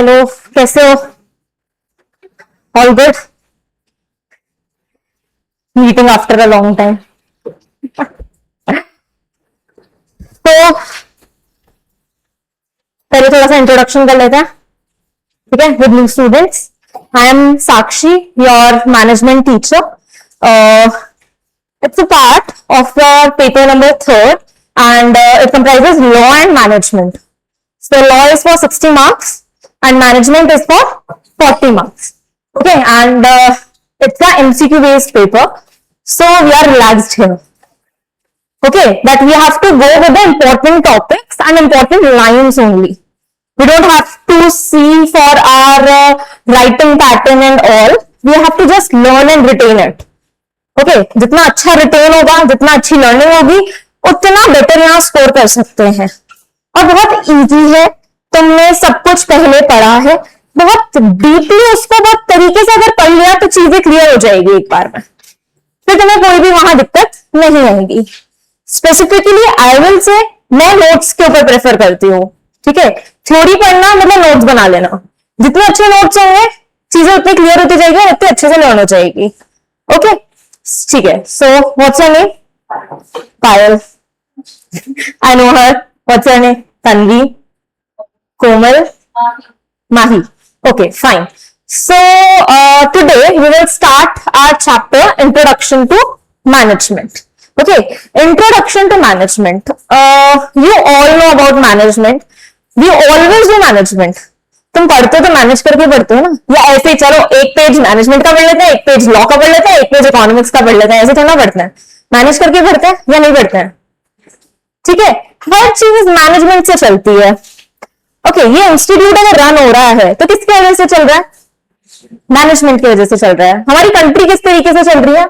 Hello, कैसे हो? All good. Meeting after a long time. तो पहले थोड़ा सा इंट्रोडक्शन कर लेते हैं, ठीक है, with new students. I am Sakshi, your management teacher. It's a part of your paper number third and it comprises law and management. So law is for 60 marks and management is for 40 marks. Okay, and it's a MCQ based paper. So we are relaxed here. Okay, that we have to go with the important topics and important lines only. We don't have to see for our writing pattern and all. We have to just learn and retain it. Okay जितना अच्छा retain होगा, जितना अच्छी learning होगी, उतना better यहाँ score कर सकते हैं। और बहुत इजी है, तुमने सब कुछ पहले पढ़ा है, बहुत डीपली उसको बहुत तरीके से अगर पढ़ लिया तो चीजें क्लियर हो जाएगी एक बार में, फिर तुम्हें कोई भी वहां दिक्कत नहीं आएगी। स्पेसिफिकली आई विल से मैं नोट्स के ऊपर प्रेफर करती हूँ, ठीक है। थ्योरी पढ़ना मतलब नोट्स बना लेना, जितने अच्छे नोट्स होंगे चीजें उतनी क्लियर होती जाएगी और उतने अच्छे से लर्न हो जाएगी। ओके ठीक है। So what's your name? Payal. I know her. What's your name? Tanvi, Komal, Mahi. Okay fine. So today we will start our chapter Introduction to Management. Okay, Introduction to Management. You all know about management. We always do management. तुम पढ़ते हो तो manage करके पढ़ते हो ना, या ऐसे चलो एक पेज मैनेजमेंट का पढ़ लेते हैं, एक पेज लॉ का पढ़ लेते हैं, एक पेज इकोनॉमिक्स का पढ़ लेते हैं, ऐसे थोड़ा पढ़ते हैं। मैनेज करके पढ़ते हैं या नहीं पढ़ते हैं? ठीक है, हर चीज मैनेजमेंट से चलती है। ओके, ये इंस्टीट्यूट अगर रन हो रहा है तो किसकी वजह से चल रहा है? मैनेजमेंट की वजह से चल रहा है। हमारी कंट्री किस तरीके से चल रही है?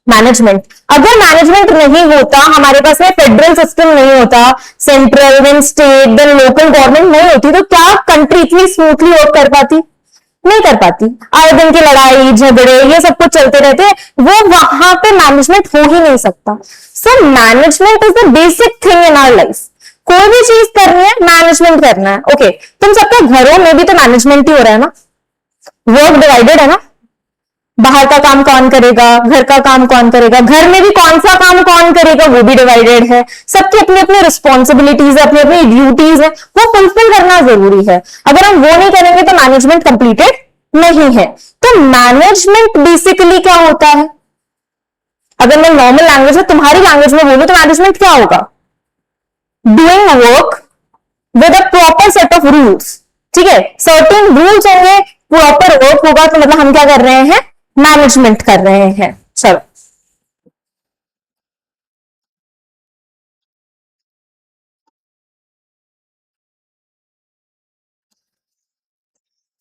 मैनेजमेंट। अगर मैनेजमेंट नहीं होता, हमारे पास में फेडरल सिस्टम नहीं होता, central then state then local government नहीं होती, तो क्या कंट्री इतनी स्मूथली वर्क कर पाती? नहीं कर पाती। आए दिन की लड़ाई झगड़े ये सब कुछ चलते रहते, वो वहां पे मैनेजमेंट हो ही नहीं सकता। So management is the basic thing in our life. कोई भी चीज करनी है मैनेजमेंट करना है। ओके, तुम सबके घरों में भी तो मैनेजमेंट ही हो रहा है ना, वर्क डिवाइडेड है ना, बाहर का काम कौन करेगा, घर का काम कौन करेगा, घर में भी कौन सा काम कौन करेगा वो भी डिवाइडेड है। सबकी अपनी अपनी रिस्पॉन्सिबिलिटीज है, अपनी अपनी ड्यूटीज है, वो फुलफिल करना जरूरी है। अगर हम वो नहीं करेंगे तो मैनेजमेंट कंप्लीटेड नहीं है। तो मैनेजमेंट बेसिकली क्या होता है? अगर मैं नॉर्मल लैंग्वेज में तुम्हारी लैंग्वेज में बोलूं तो मैनेजमेंट क्या होगा? Doing work with a proper set of rules. ठीक है, सर्टेन रूल्स होंगे, प्रॉपर वर्क होगा, तो मतलब हम क्या कर रहे हैं? मैनेजमेंट कर रहे हैं। चलो,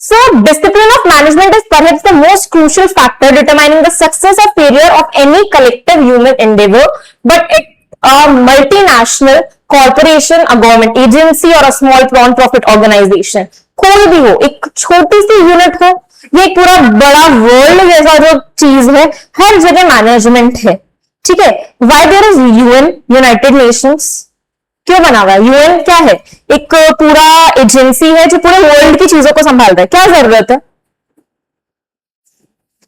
so discipline of management is perhaps the most crucial factor determining the success or failure of any collective human endeavor, but it a multinational corporation, a government agency or a small non-profit organization, कोई भी हो, एक छोटी सी unit हो, ये पूरा बड़ा world जैसा जो चीज है, हर जगह मैनेजमेंट है। ठीक है, why there is UN, United Nations, क्यों बना हुआ है? यूएन क्या है? एक पूरा एजेंसी है जो पूरे वर्ल्ड की चीजों को संभाल रहा है। क्या जरूरत है?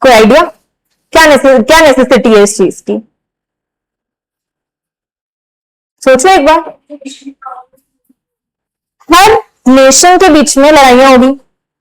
कोई आइडिया? क्या नेसेसिटी है इस चीज की? सोचो एक बार। हर नेशन के बीच में लड़ाइयां होगी,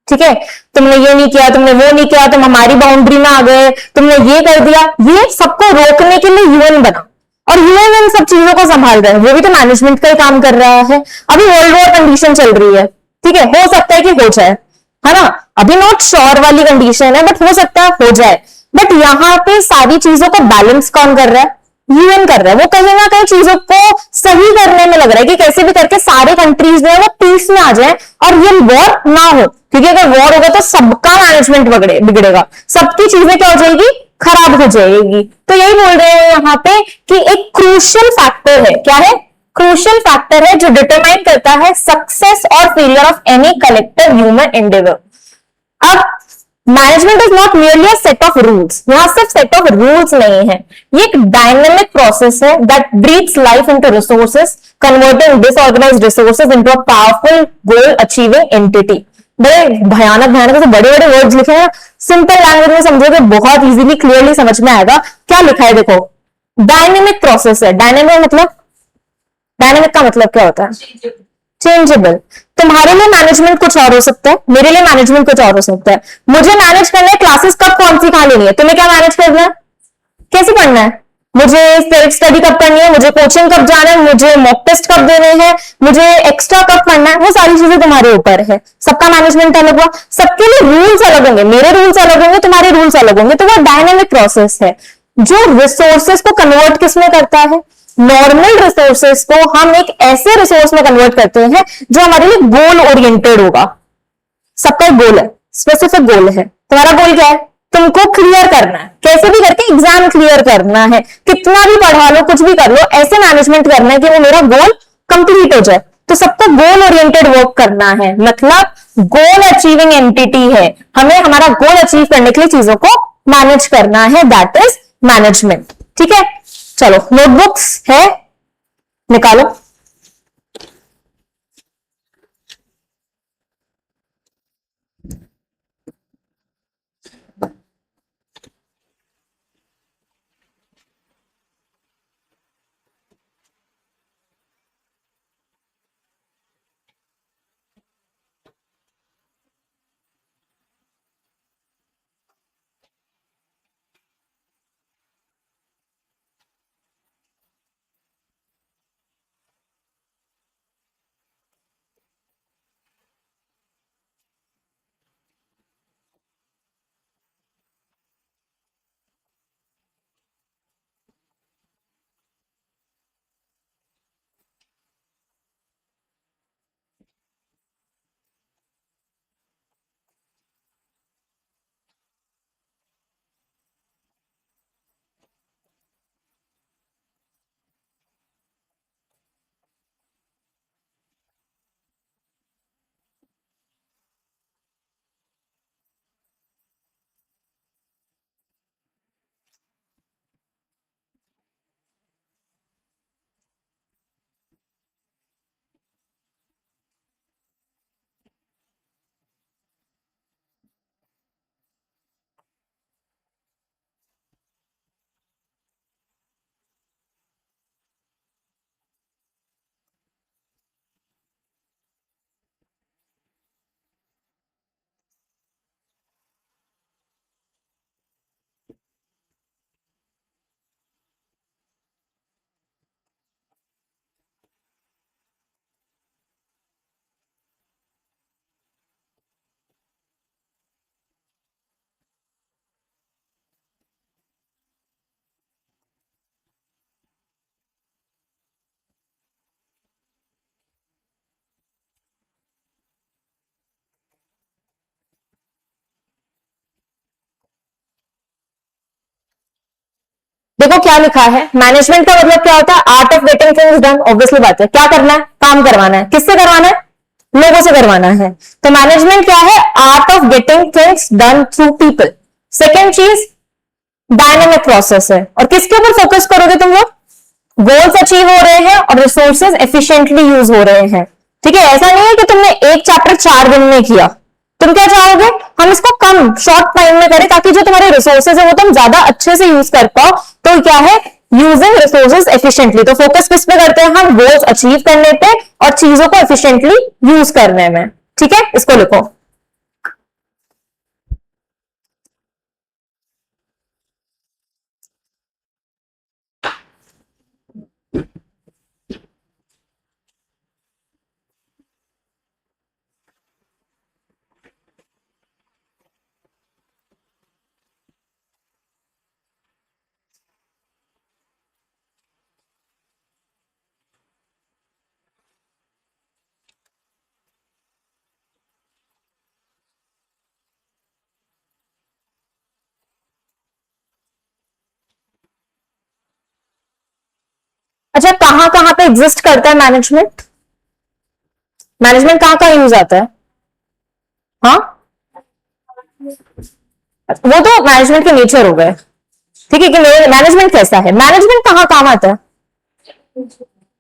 ठीक है, तुमने ये नहीं किया, तुमने वो नहीं किया, तुम हमारी बाउंड्री में आ गए, तुमने ये कर दिया। ये सबको रोकने के लिए यूएन बना और यूएन इन सब चीजों को संभाल रहा है, वो भी तो मैनेजमेंट का ही काम कर रहा है। अभी वर्ल्ड वॉर कंडीशन चल रही है, ठीक है, हो सकता है कि हो जाए, है ना, अभी नॉट श्योर वाली कंडीशन है, बट हो सकता है हो जाए। बट यहाँ पे सारी चीजों को बैलेंस कौन कर रहा है? यूएन कर रहा है। वो कहीं ना कहीं चीजों को सही करने में लग रहा है कि कैसे भी करके सारे कंट्रीज जो है वो पीस में आ जाए और ये वॉर ना हो, क्योंकि अगर वॉर होगा तो सबका मैनेजमेंट बिगड़ेगा, सबकी चीजें क्या हो जाएगी? खराब हो जाएगी। तो यही बोल रहे हैं यहाँ पे कि एक क्रूशियल फैक्टर है। क्या है? क्रूशियल फैक्टर है जो डिटरमाइन करता है सक्सेस और failure of any collective human endeavour. अब management is not merely a set of rules, यहां सिर्फ सेट ऑफ रूल्स नहीं है, ये एक डायनेमिक प्रोसेस है that breathes life into resources, converting disorganised resources into a powerful goal achieving entity. बड़े भयानक भयानक से बड़े बड़े वर्ड्स लिखे हैं, सिंपल लैंग्वेज में समझोगे बहुत इजीली क्लियरली समझ में आएगा। क्या लिखा है देखो, डायनेमिक प्रोसेस है। डायनेमिक मतलब, डायनेमिक का मतलब क्या होता है? चेंजेबल। तुम्हारे लिए मैनेजमेंट कुछ और हो सकता है, मेरे लिए मैनेजमेंट कुछ और हो सकता है। मुझे मैनेज करना है क्लासेस कब कौन सी कहां लेनी है, तुम्हें क्या मैनेज करना है, कैसे पढ़ना है, मुझे सेल्फ स्टडी कब करनी है, मुझे कोचिंग कब जाना है, मुझे मॉक टेस्ट कब देने हैं, मुझे एक्स्ट्रा कब पढ़ना है, वो सारी चीजें तुम्हारे ऊपर है। सबका मैनेजमेंट अलग हुआ, सबके लिए रूल्स अलग होंगे, मेरे रूल्स अलग होंगे, तुम्हारे रूल्स अलग होंगे, तो वो डायनेमिक प्रोसेस है। जो रिसोर्सेस को कन्वर्ट किसमें करता है, नॉर्मल रिसोर्सेस को हम एक ऐसे रिसोर्स में कन्वर्ट करते हैं जो हमारे लिए गोल ओरिएंटेड होगा। सबका एक गोल है, स्पेसिफिक गोल है। तुम्हारा गोल क्या है, तुमको क्लियर करना है, कैसे भी करके एग्जाम क्लियर करना है, कितना भी पढ़ा लो, कुछ भी कर लो, ऐसे मैनेजमेंट करना है कि वो मेरा गोल कंप्लीट हो जाए। तो सबको गोल ओरिएंटेड वर्क करना है, मतलब गोल अचीविंग एंटिटी है। हमें हमारा गोल अचीव करने के लिए चीजों को मैनेज करना है, दैट इज मैनेजमेंट। ठीक है, चलो नोटबुक्स है, निकालो। देखो क्या लिखा है, मैनेजमेंट का मतलब क्या होता है, art of getting things done. Obviously बात है, क्या करना है, काम करवाना है। किससे करवाना है, लोगों से करवाना है। तो मैनेजमेंट क्या है, art of getting things done through people. Second चीज डायनेमिक प्रोसेस है, और किसके ऊपर फोकस करोगे तुम लोग, गोल्स अचीव हो रहे हैं और रिसोर्सेज एफिशिएंटली यूज हो रहे हैं। ठीक है, ऐसा नहीं है कि तुमने एक चैप्टर 4 दिन में किया, तुम क्या चाहोगे, हम इसको कम शॉर्ट टाइम में करें ताकि जो तुम्हारे रिसोर्सेज है वो तुम ज्यादा अच्छे से यूज कर पाओ। तो क्या है, यूजिंग रिसोर्सेज एफिशिएंटली। तो फोकस किस पे करते हैं हम, गोल्स अचीव करने पे और चीजों को एफिशिएंटली यूज करने में। ठीक है, इसको लिखो। अच्छा, कहां कहां पे एग्जिस्ट करता है मैनेजमेंट, मैनेजमेंट कहां कहां यूज आता है, हाँ वो तो मैनेजमेंट के नेचर हो गए। ठीक है, कि मैनेजमेंट कैसा है, मैनेजमेंट कहां काम आता है,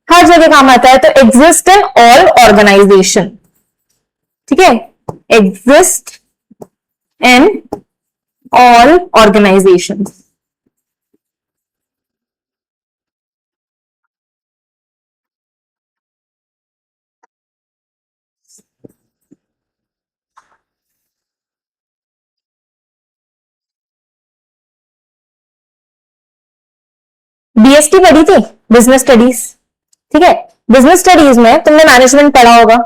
हर जगह काम आता है। तो एग्जिस्ट इन ऑल ऑर्गेनाइजेशन। ठीक है, exist in all organizations. BST पढ़ी थी, बिजनेस स्टडीज, ठीक है। बिजनेस स्टडीज में तुमने मैनेजमेंट पढ़ा होगा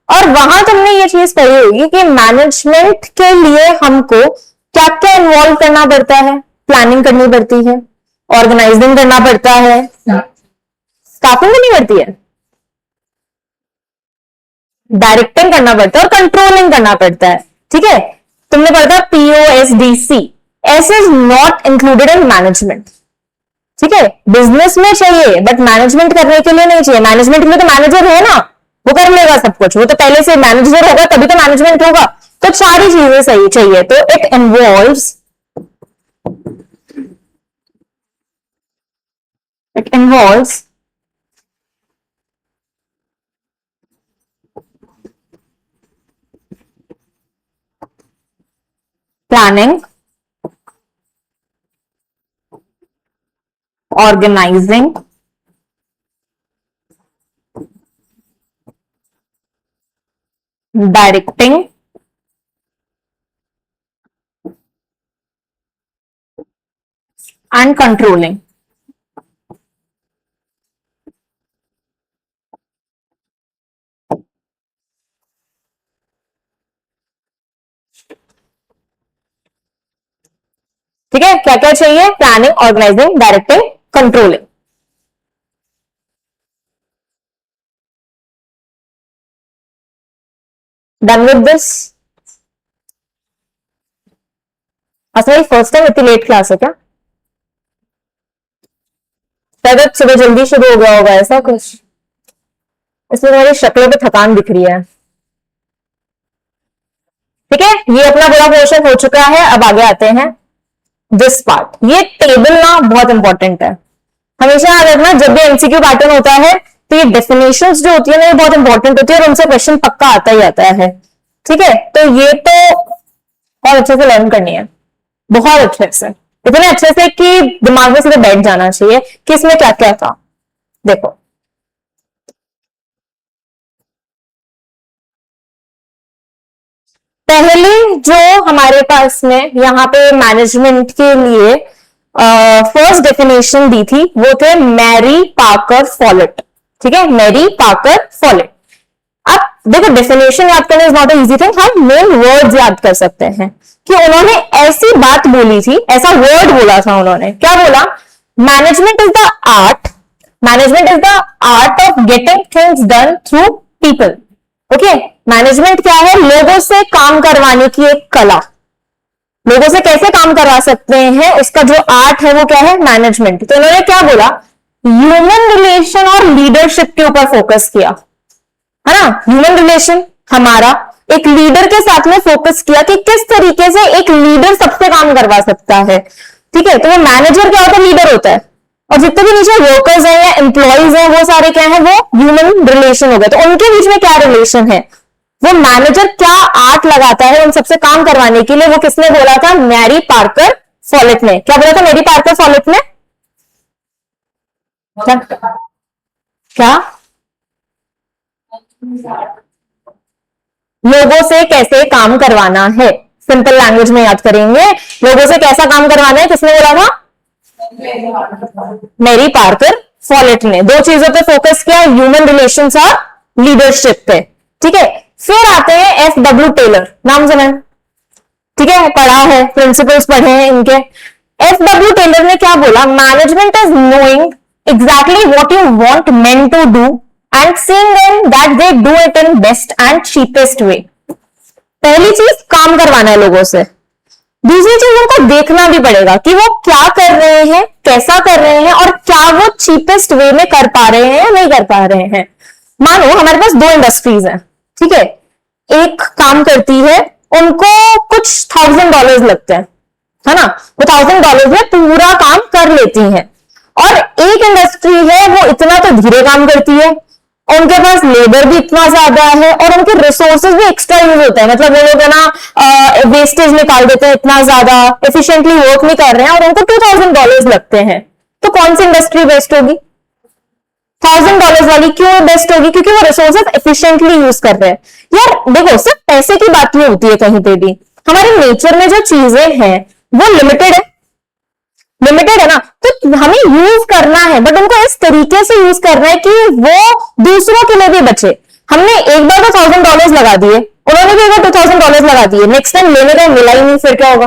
और वहां तुमने ये चीज पढ़ी होगी कि मैनेजमेंट के लिए हमको क्या क्या इन्वॉल्व करना पड़ता है। प्लानिंग करनी पड़ती है, ऑर्गेनाइजिंग करना पड़ता है, स्टाफिंग करनी पड़ती है, डायरेक्टिंग करना पड़ता है और कंट्रोलिंग करना पड़ता है, ठीक है। तुमने पढ़ा POSDC, S is not included in management, ठीक है। बिजनेस में चाहिए बट मैनेजमेंट करने के लिए नहीं चाहिए। मैनेजमेंट के लिए तो मैनेजर है ना, वो कर लेगा सब कुछ, वो तो पहले से मैनेजर होगा तभी तो मैनेजमेंट होगा। तो सारी चीजें सही चाहिए, तो it involves planning, organizing, directing, and controlling. ठीक है, क्या क्या चाहिए? Planning, organising, directing, controlling. Done with this? अच्छा, फर्स्ट टाइम इतनी लेट क्लास है क्या? शायद सुबह जल्दी शुरू हो गया होगा ऐसा कुछ, इसमें तुम्हारी शक्लों पे थकान दिख रही है। ठीक है, ये अपना बड़ा पोर्शन हो चुका है। अब आगे आते हैं दिस पार्ट। ये टेबल ना बहुत इंपॉर्टेंट है, हमेशा याद रखना। जब भी एमसीक्यू पैटर्न होता है तो ये डेफिनेशंस जो होती है ना, ये बहुत इंपॉर्टेंट होती है और उनसे क्वेश्चन पक्का आता ही आता है। ठीक है, तो ये तो बहुत अच्छे से लर्न करनी है, बहुत अच्छे से, इतने अच्छे से कि दिमाग में सीधे बैठ जाना चाहिए कि इसमें क्या क्या था। देखो, पहले जो हमारे पास में यहाँ पे मैनेजमेंट के लिए फर्स्ट डेफिनेशन दी थी वो थे मैरी पार्कर फॉलेट। ठीक है, मैरी पार्कर फॉलेट। अब देखो, डेफिनेशन याद करना इज नॉट इजी थिंग, हम मेन वर्ड्स याद कर सकते हैं कि उन्होंने ऐसी बात बोली थी, ऐसा वर्ड बोला था उन्होंने। क्या बोला? Management is the art, management is the art of getting things done through people. Okay, management क्या है? लोगों से काम करवाने की एक कला। लोगों से कैसे काम करवा सकते हैं उसका जो आर्ट है वो क्या है? मैनेजमेंट। तो उन्होंने क्या बोला? ह्यूमन रिलेशन और लीडरशिप के ऊपर फोकस किया, है ना। ह्यूमन रिलेशन हमारा एक लीडर के साथ में फोकस किया कि किस तरीके से एक लीडर सबसे काम करवा सकता है। ठीक है, तो वो मैनेजर क्या होता है? लीडर होता है। और जितने भी नीचे वर्कर्स हैं या एम्प्लॉइज हैं वो सारे क्या है? वो ह्यूमन रिलेशन हो गए। तो उनके बीच में क्या रिलेशन है? वो मैनेजर क्या आर्ट लगाता है उन सबसे काम करवाने के लिए, वो किसने बोला था? मैरी पार्कर फॉलेट ने। क्या बोला था मैरी पार्कर फॉलेट ने? क्या? लोगों से कैसे काम करवाना है, सिंपल लैंग्वेज में याद करेंगे। लोगों से कैसा काम करवाना है किसने बोला था? मैरी पार्कर फॉलेट ने। दो चीजों पे फोकस किया, ह्यूमन रिलेशंस और लीडरशिप पे। ठीक है, फिर आते हैं FW टेलर, नाम सुना? ठीक है, पढ़ा है, प्रिंसिपल्स पढ़े हैं इनके। FW टेलर ने क्या बोला? Management is knowing exactly what you want men to do and seeing them that they do it in best and cheapest way. पहली चीज काम करवाना है लोगों से। दूसरी चीज उनको देखना भी पड़ेगा कि वो क्या कर रहे हैं, कैसा कर रहे हैं और क्या वो चीपेस्ट वे में कर पा रहे हैं या नहीं कर पा रहे हैं। मानो हमारे पास दो इंडस्ट्रीज हैं, ठीक है, एक काम करती है, उनको कुछ $1000 लगते हैं, है ना। वो $1000 में पूरा काम कर लेती हैं। और एक इंडस्ट्री है वो इतना तो धीरे काम करती है, उनके पास लेबर भी इतना ज्यादा है और उनके रिसोर्सेज भी एक्स्ट्रा यूज होते हैं, मतलब वो लोग है ना वेस्टेज निकाल देते हैं, इतना ज्यादा एफिशिएंटली वर्क नहीं कर रहे हैं और उनको $2000 लगते हैं। तो कौन सी इंडस्ट्री बेस्ट होगी? $1000 वाली। क्यों बेस्ट होगी? क्योंकि वो रिसोर्सेज एफिशिएंटली यूज कर रहे हैं। यार देखो, सिर्फ पैसे की बात नहीं होती है कहीं पे भी, हमारे नेचर में जो चीजें हैं वो लिमिटेड है, लिमिटेड है ना, तो हमें यूज करना है, बट उनको इस तरीके से यूज करना है कि वो दूसरों के लिए भी बचे। हमने एक बार तो $1000 लगा दिए, उन्होंने भी एक बार $2000 लगा दिए, नेक्स्ट टाइम लेने का मिला ही नहीं, फिर क्या होगा?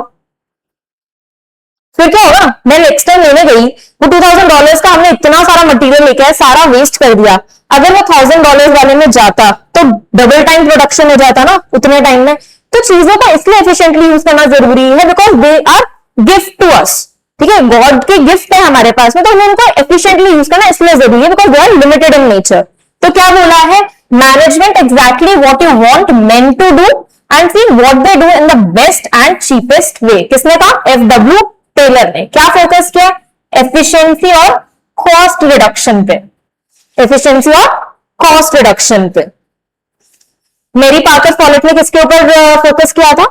फिर क्या होगा? मैं नेक्स्ट टाइम लेने गई, वो $2000 का हमने इतना सारा मटेरियल लेके आए, सारा वेस्ट कर दिया। अगर वो $1000 वाले में जाता तो डबल टाइम प्रोडक्शन हो जाता ना उतने टाइम में। तो चीजों का इसलिए एफिशिएंटली यूज करना जरूरी है because they are gift to us. ठीक है, गॉड के गिफ्ट है हमारे पास में, तो हमें उनको एफिशिएंटली यूज करना इसलिए जरूरी है because they are limited in nature. तो क्या बोला है? Management exactly what you want men to do and see what they do in the best and cheapest way. किसने कहा? FW टेलर ने। क्या फोकस किया? एफिशिएंसी और कॉस्ट रिडक्शन पे। एफिशिएंसी और कॉस्ट रिडक्शन पे। मेरी पार्कर फॉलेट ने किसके ऊपर फोकस किया था?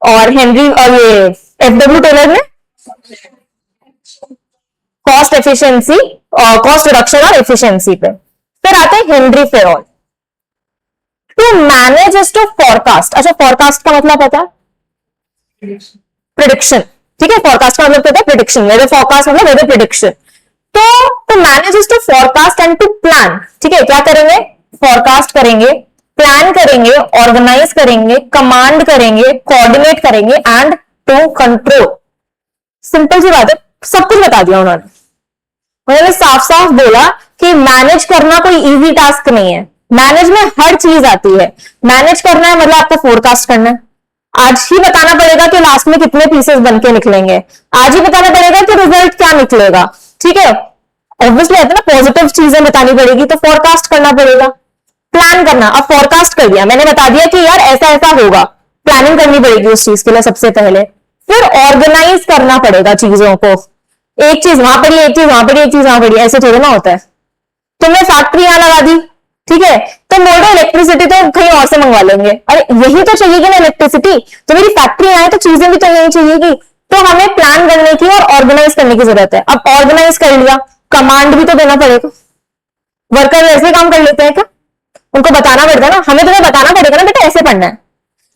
और हेनरी और ये FW टेलर ने कॉस्ट एफिशिएंसी और कॉस्ट रिडक्शन और एफिशिएंसी पे। फिर आते हैं Henry Fayol. To manage is to forecast. अच्छा, फोरकास्ट का मतलब पता है? प्रिडिक्शन। ठीक है, फोरकास्ट का मतलब क्या है? प्रिडिक्शन। वेदर फोरकास्ट मतलब वेदर प्रिडिक्शन। तो to manage is to forecast and to plan. ठीक है, क्या करेंगे? फोरकास्ट करेंगे, प्लान करेंगे, ऑर्गेनाइज करेंगे, कमांड करेंगे, कोऑर्डिनेट करेंगे एंड टू कंट्रोल। सिंपल सी बात है, सब कुछ बता दिया उन्होंने साफ साफ बोला कि मैनेज करना कोई इजी टास्क नहीं है। मैनेज में हर चीज आती है। मैनेज करना है मतलब आपको फोरकास्ट करना है। आज ही बताना पड़ेगा कि लास्ट में कितने पीसेस बनके निकलेंगे, आज ही बताना पड़ेगा कि रिजल्ट क्या निकलेगा। ठीक है, ऑब्वियसली है ना, पॉजिटिव चीजें बतानी पड़ेगी, तो फोरकास्ट करना पड़ेगा। प्लान करना, अब फोरकास्ट कर दिया, मैंने बता दिया कि यार ऐसा ऐसा होगा, प्लानिंग करनी पड़ेगी उस चीज के लिए सबसे पहले। फिर ऑर्गेनाइज करना पड़ेगा चीजों को, एक चीज वहां पड़ी, एक चीज वहां पड़ी, एक चीज वहां पड़ी, ऐसे थोड़ा ना होता है। तुमने फैक्ट्री यहां लगा दी, ठीक है, तो बोल रहे इलेक्ट्रिसिटी तो कहीं और से मंगवा लेंगे। अरे यही तो चाहिएगी ना इलेक्ट्रिसिटी, तो मेरी फैक्ट्री आए तो चीजें भी तो यही चाहिएगी। तो हमें प्लान करने की और ऑर्गेनाइज करने की जरूरत है। अब ऑर्गेनाइज कर लिया, कमांड भी तो देना पड़ेगा। वर्कर ऐसे काम कर लेते हैं क्या? उनको बताना पड़ता है ना, हमें तुम्हें बताना पड़ेगा ना बेटा ऐसे पढ़ना है,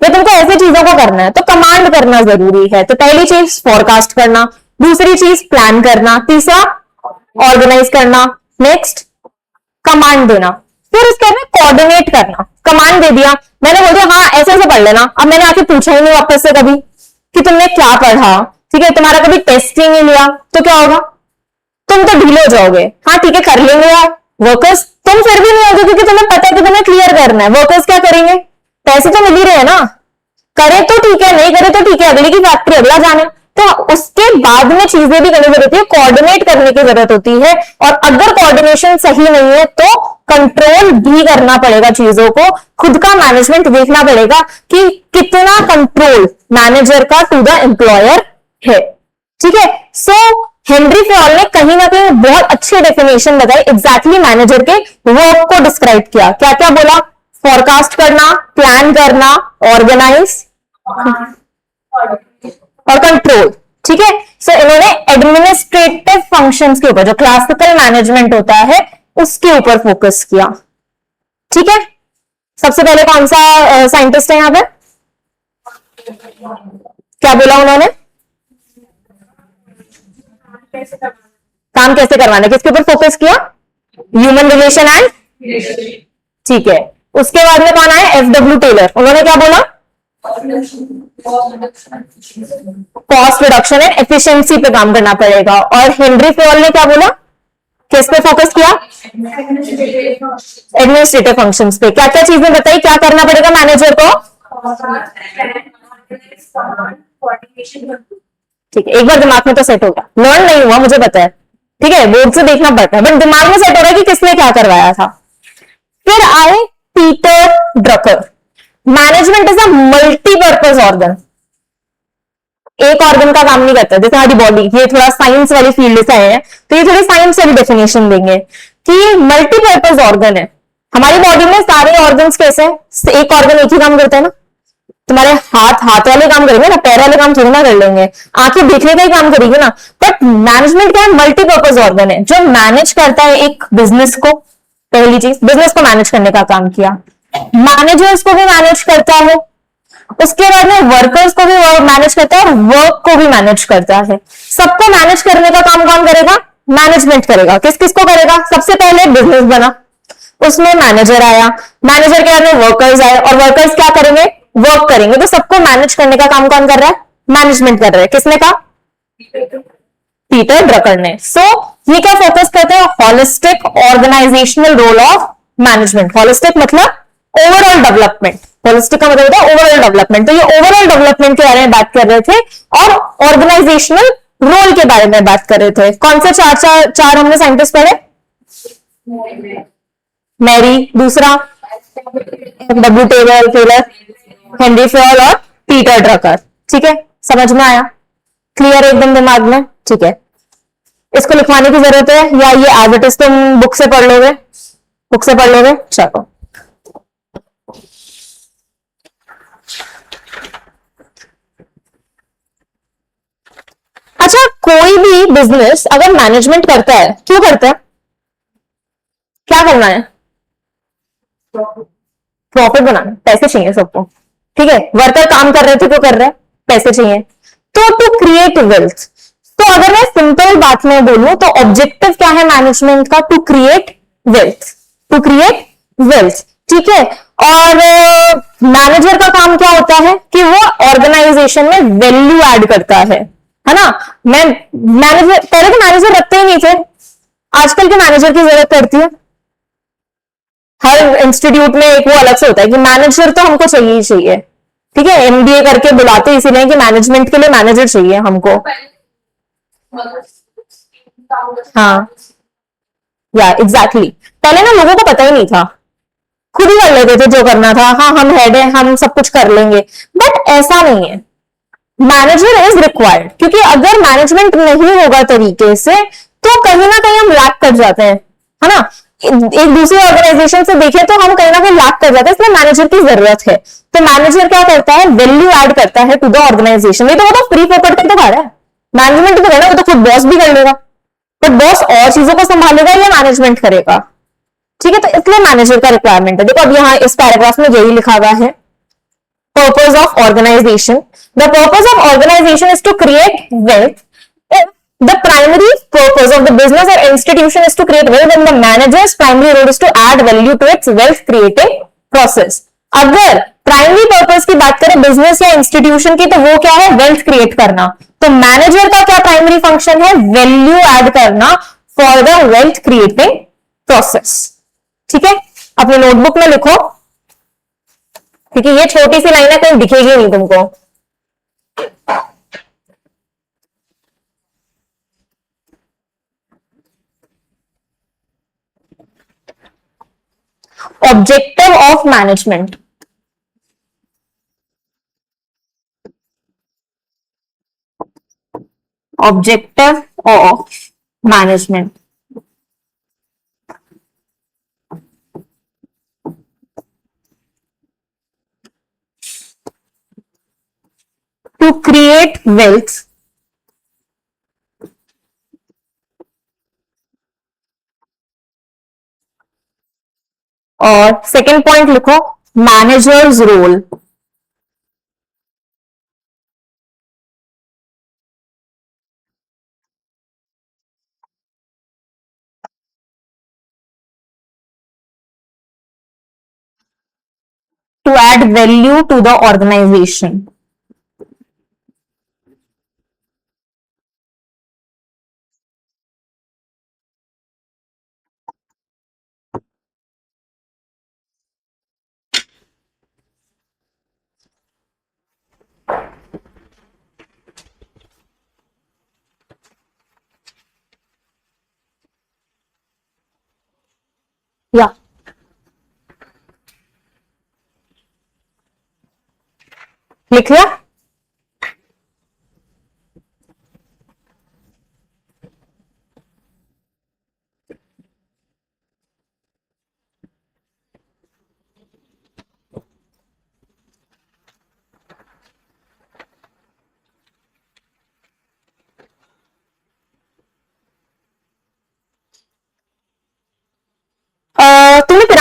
या तुमको ऐसे चीजों को करना है, तो कमांड करना जरूरी है। तो पहली चीज फोरकास्ट करना, दूसरी चीज प्लान करना, तीसरा ऑर्गेनाइज करना, नेक्स्ट कमांड देना, फिर उसके बाद कोऑर्डिनेट करना। कमांड दे दिया, मैंने बोल दिया हाँ ऐसे ऐसे पढ़ लेना। अब मैंने आके पूछा ही नहीं वापस से कभी कि तुमने क्या पढ़ा, ठीक है, तुम्हारा कभी टेस्ट ही नहीं लिया, तो क्या होगा? तुम तो ढीले हो जाओगे। हाँ ठीक है, कर लेंगे यार वर्कर्स, तुम फिर भी नहीं होगे क्योंकि तुम्हें पता है कि तुम्हें क्लियर करना है। वर्कर्स क्या करेंगे? पैसे तो मिल ही रहे हैं ना, करे तो ठीक है, नहीं करे तो ठीक है, अगली की फैक्ट्री अगला जाने। तो उसके बाद में चीजें भी करनी जरूरत है, कोऑर्डिनेट करने की जरूरत होती है। और अगर कोऑर्डिनेशन सही नहीं है तो कंट्रोल भी करना पड़ेगा चीजों को, खुद का मैनेजमेंट देखना पड़ेगा कि कितना कंट्रोल मैनेजर का टू द एम्प्लॉयर है। ठीक है, सो हेनरी फेरोल ने कहीं ना कहीं बहुत अच्छी डेफिनेशन बताई, एग्जैक्टली मैनेजर के वर्क को डिस्क्राइब किया। क्या क्या बोला? फोरकास्ट करना, प्लान करना, ऑर्गेनाइज और कंट्रोल। ठीक है, सो इन्होंने एडमिनिस्ट्रेटिव फंक्शंस के ऊपर, जो क्लासिकल मैनेजमेंट होता है उसके ऊपर फोकस किया। ठीक है, सबसे पहले कौन सा साइंटिस्ट है यहां पे? क्या बोला उन्होंने? काम कैसे करवाना, किसके ऊपर फोकस किया? ह्यूमन रिलेशन एंड, ठीक है। उसके बाद में कौन आया? FW Taylor. उन्होंने क्या बोला? कॉस्ट रिडक्शन एंड एफिशिएंसी पे काम करना पड़ेगा। और हेनरी फेरोल ने क्या बोला? किस पे फोकस किया? एडमिनिस्ट्रेटिव फंक्शंस पे। क्या क्या चीजें बताई, क्या करना पड़ेगा मैनेजर को? ठीक है, एक बार दिमाग में तो सेट होगा, लर्न नहीं हुआ मुझे पता है, ठीक है, बोर्ड से देखना पड़ता है, बट दिमाग में सेट हो रहा है कि किसने क्या करवाया था। फिर आए Peter Drucker. Management is a multipurpose organ. एक ऑर्गन का काम नहीं करता, जैसे हमारी बॉडी, ये थोड़ा साइंस वाली फील्ड से है, तो ये थोड़ी साइंस वाली डेफिनेशन देंगे। कि मल्टीपर्पज ऑर्गन है। हमारी बॉडी में सारे ऑर्गन्स कैसे हैं, एक ऑर्गन एक ही काम करता है ना। तुम्हारे हाथ हाथ वाले काम करेंगे ना, पैर वाले काम थोड़ी ना कर लेंगे, आंखें देखने का ही काम करेगी ना। बट मैनेजमेंट क्या है, मल्टीपर्पज ऑर्गन है जो मैनेज करता है एक बिजनेस को। पहली चीज, बिजनेस को मैनेज करने का काम किया, मैनेजर्स को भी मैनेज करता है, उसके बाद में वर्कर्स को भी मैनेज करता है और वर्क को भी मैनेज करता है। सबको मैनेज करने का काम कौन करेगा, मैनेजमेंट करेगा। किस किस को करेगा, सबसे पहले बिजनेस बना, उसमें मैनेजर आया, मैनेजर के बाद में वर्कर्स आए, और वर्कर्स क्या करेंगे, वर्क करेंगे। तो सबको मैनेज करने का काम कौन कर रहा है, मैनेजमेंट कर रहा है। किसने कहा, पीटर ड्रकर ने। सो ये क्या फोकस करते हैं, holistic organisational role of management. Holistic मतलब ओवरऑल डेवलपमेंट, हॉलिस्टिक का मतलब होता है ओवरऑल डेवलपमेंट। तो ये ओवरऑल डेवलपमेंट के बारे में बात कर रहे थे और ऑर्गेनाइजेशनल रोल के बारे में बात कर रहे थे। कौन से चार हमने साइंटिस्ट पढ़े, मैरी, दूसरा डब्ल्यू टेलर, हेनरी फॉल और पीटर ड्रकर। ठीक है, समझ में आया, क्लियर एकदम दिमाग में। ठीक है, इसको लिखवाने की जरूरत है या ये एज इट इज तुम बुक से पढ़ लोगे, बुक से पढ़ लोगे, चलो। अच्छा, कोई भी बिजनेस अगर मैनेजमेंट करता है, क्यों करता है, क्या करना है, प्रॉफिट बनाना, पैसे चाहिए सबको। ठीक है, वर्कर काम कर रहे थे, क्यों कर रहे हैं, पैसे चाहिए। तो टू क्रिएट वेल्थ। तो अगर मैं सिंपल बात में बोलूं तो ऑब्जेक्टिव क्या है मैनेजमेंट का, to create wealth, to create wealth. ठीक है, और मैनेजर का काम क्या होता है कि वो ऑर्गेनाइजेशन में वैल्यू ऐड करता है ना। मैं मैनेजर, पहले तो मैनेजर रखते ही नहीं थे, आजकल के मैनेजर की जरूरत पड़ती है। हर इंस्टीट्यूट में एक वो अलग से होता है कि मैनेजर तो हमको चाहिए ही चाहिए। ठीक है, एमबीए करके बुलाते इसीलिए कि मैनेजमेंट के लिए मैनेजर चाहिए हमको। हाँ, या एग्जैक्टली, पहले ना लोगों को पता ही नहीं था, खुद ही कर लेते थे जो करना था। हाँ, हम हेड है, हम सब कुछ कर लेंगे, बट ऐसा नहीं है। मैनेजर इज रिक्वायर्ड, क्योंकि अगर मैनेजमेंट नहीं होगा तरीके से तो कहीं ना कहीं हम लैक कर जाते हैं, है ना। एक दूसरे ऑर्गेनाइजेशन से देखें तो हम कहीं ना कहीं लैक कर जाते हैं, इसलिए मैनेजर की जरूरत है। तो मैनेजर क्या करता है, वैल्यू ऐड करता है टू द ऑर्गेनाइजेशन। नहीं तो वो तो फ्री फोकट पे तो खा रहा है, मैनेजमेंट तो करना, वो तो खुद बॉस भी कर लेगा, बट बॉस और चीजों को संभालेगा या मैनेजमेंट करेगा। ठीक है, तो इसलिए मैनेजर का रिक्वायरमेंट है। देखो अब यहाँ इस पैराग्राफ में यही लिखा हुआ है, purpose of organization. The purpose of organization is to create wealth. If the primary purpose of the business or institution is to create wealth, then the manager's primary role is to add value to its wealth creating process. अगर primary purpose की बात करें business या institution की, तो वो क्या है, वेल्थ क्रिएट करना। तो मैनेजर का क्या प्राइमरी फंक्शन है, वैल्यू ऐड करना for the wealth creating process. ठीक है, अपनी नोटबुक में लिखो, क्योंकि ये छोटी सी लाइन है, कहीं दिखेगी नहीं तुमको। Objective of management, objective of management, to create wealth और सेकेंड पॉइंट लिखो, managers role, to add value to the organisation. या लिख लिया,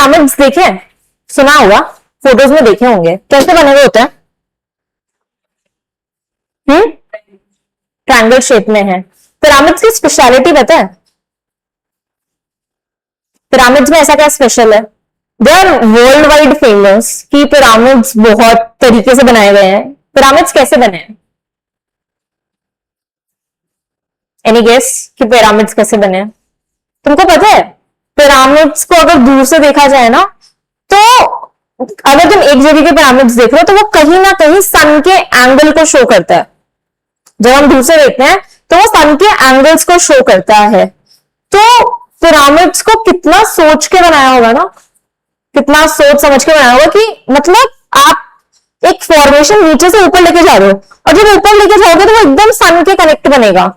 पिरामिड्स देखे हैं, सुना होगा, फोटोज में देखे होंगे, कैसे बने हुए होते हैं? ट्रायंगल शेप में है। पिरामिड्स की स्पेशलिटी पता है? पिरामिड्स में ऐसा क्या स्पेशल है? They are world wide famous कि पिरामिड्स बहुत तरीके से बनाए गए हैं। पिरामिड्स कैसे बने हैं? एनी गेस कि पिरामिड्स कैसे बने हैं? तुमको पता है पिरामिड्स को अगर दूर से देखा जाए ना, तो अगर तुम एक जगह के पिरामिड्स देख रहे हो तो वो कहीं ना कहीं सन के एंगल को शो करता है। जब हम दूर से देखते हैं तो वो सन के एंगल्स को शो करता है। तो पिरामिड्स को कितना सोच के बनाया होगा ना, कितना सोच समझ के बनाया होगा कि मतलब आप एक फॉर्मेशन नीचे से ऊपर लेके जा रहे हो और जब ऊपर लेके जाओगे तो वो एकदम सन के कनेक्ट बनेगा।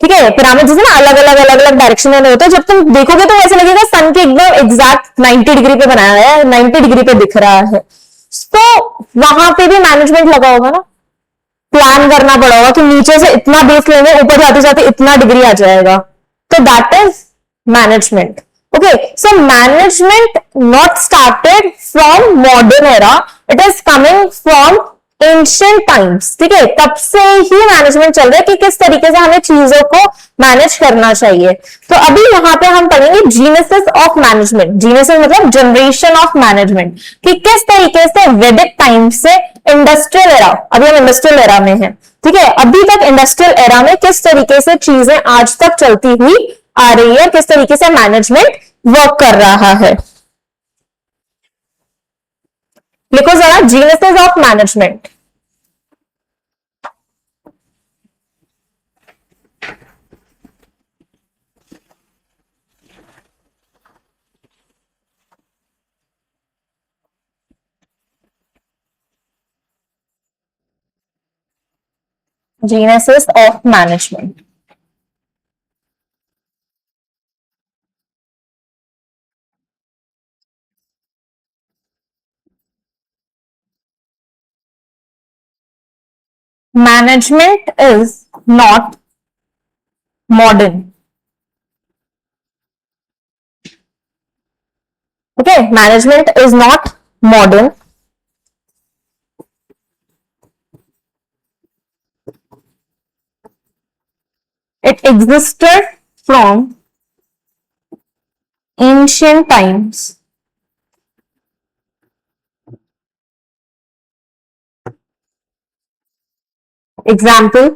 ठीक है, पिरामिड जैसे ना अलग अलग डायरेक्शन में होता है, जब तुम देखोगे तो ऐसा लगेगा सन के एकदम एग्जैक्ट 90 डिग्री पे बनाया है, 90 डिग्री पे दिख रहा है। तो वहां पे भी मैनेजमेंट लगा होगा ना, प्लान करना पड़ा होगा कि नीचे से इतना बेस लेंगे, ऊपर जाते जाते इतना डिग्री आ जाएगा। तो that is management. Okay, so management not started from modern era, it is coming from ancient times. ठीक है, तब से ही मैनेजमेंट चल रहा है कि किस तरीके से हमें चीजों को मैनेज करना चाहिए। तो अभी यहाँ पे हम पढ़ेंगे जीनेसिस ऑफ मैनेजमेंट। जीनेसिस मतलब जनरेशन ऑफ मैनेजमेंट, कि किस तरीके से वैदिक टाइम से इंडस्ट्रियल एरा, अभी हम इंडस्ट्रियल एरा में हैं, ठीक है, अभी तक इंडस्ट्रियल एरा में किस तरीके से चीजें आज तक चलती हुई आ रही है, किस तरीके से मैनेजमेंट वर्क कर रहा है। लिखो जरा Genesis of management. Genesis of management. Management is not modern. Okay, management is not modern. It existed from ancient times. Example,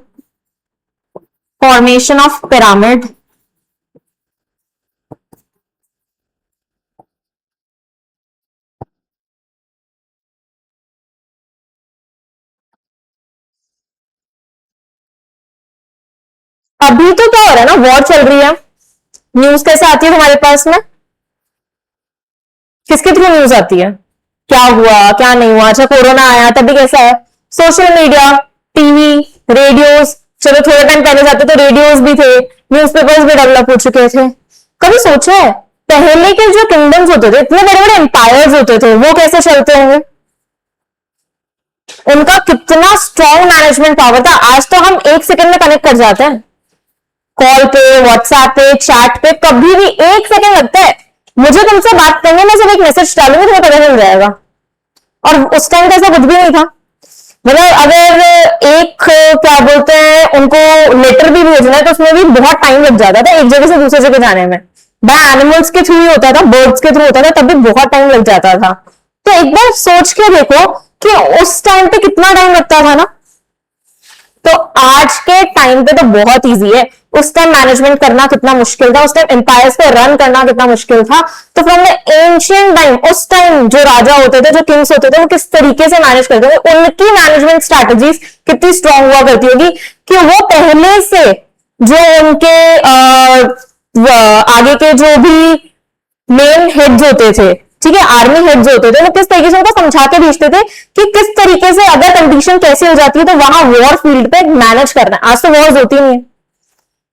formation of pyramid, अभी तो क्या हो रहा है ना, वॉर चल रही है, न्यूज कैसे आती है तुम्हारे पास में? किसके थ्रू न्यूज आती है? क्या हुआ क्या नहीं हुआ? अच्छा कोरोना आया तभी कैसा है? Social media, TV, radios. चलो थोड़े टाइम पहले जाते तो रेडियोस भी थे, न्यूज़पेपर्स भी डेवलप हो चुके थे। कभी सोचा है पहले के जो किंगडम्स होते थे, इतने बड़े बड़े एम्पायर्स होते थे, वो कैसे चलते होंगे? उनका कितना स्ट्रॉन्ग मैनेजमेंट पावर था। आज तो हम एक सेकंड में कनेक्ट कर जाते हैं, कॉल पे, व्हाट्सएप पे, चैट पे, कभी भी एक सेकंड लगता है। मुझे तुमसे बात करने में, जब एक मैसेज डालूंगी तुम्हें पता चल जाएगा। और उस टाइम तो ऐसा कुछ भी नहीं था। मतलब अगर एक क्या बोलते हैं उनको लेटर भी भेजना है तो उसमें भी बहुत टाइम लग जाता था एक जगह से दूसरे जगह जाने में। बाय एनिमल्स के थ्रू ही होता था, बर्ड्स के थ्रू होता था, तब भी बहुत टाइम लग जाता था। तो एक बार सोच के देखो कि उस टाइम पे कितना टाइम लगता था ना। तो आज के टाइम पे तो बहुत इजी है। उस टाइम मैनेजमेंट करना कितना मुश्किल था, उस टाइम एम्पायर्स को रन करना कितना मुश्किल था। तो फ्रॉम द एंशिएंट टाइम, उस टाइम जो राजा होते थे, जो किंग्स होते थे, वो किस तरीके से मैनेज करते थे, उनकी मैनेजमेंट स्ट्रैटेजीज कितनी स्ट्रांग हुआ करती होगी कि वो पहले से जो उनके आगे के जो भी मेन हेड्स होते थे, ठीक है, आर्मी हेड्स होते थे, वो किस तरीके से उनको समझा के भेजते थे कि किस तरीके से अगर कंडीशन कैसे हो जाती है तो वहां वॉर फील्ड पे मैनेज करना है। आज तो वॉर्स होती नहीं है,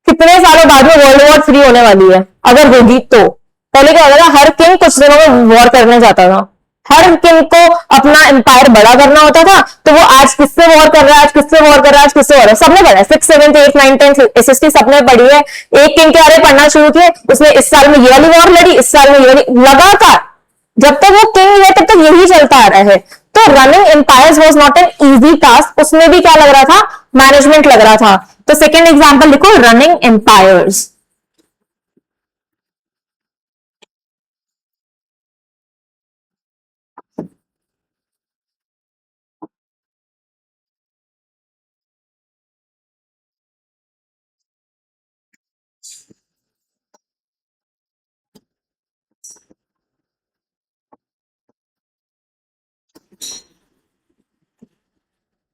कितने सालों बाद में वर्ल्ड वॉर 3 होने वाली है अगर होगी तो। पहले क्या होता था, हर किंग कुछ दिनों में वॉर करने जाता था, हर किंग को अपना एम्पायर बड़ा करना होता था। तो वो आज किससे वॉर कर रहा है, आज किससे वॉर कर रहा है, आज किससे वॉर है, सबने पढ़ा है। 6, 7, 8, 9, 10 एसएसटी सबने पढ़ी है। एक किंग के बारे में पढ़ना शुरू किए, उसने इस साल में ये वाली वॉर लड़ी, इस साल में ये वाली, लगातार जब तक वो किंग है तब तक यही चलता आ रहा है। तो running empires was not an easy task, उसमें भी क्या लग रहा था, मैनेजमेंट लग रहा था। तो सेकेंड एग्जाम्पल लिखो, रनिंग एम्पायर्स।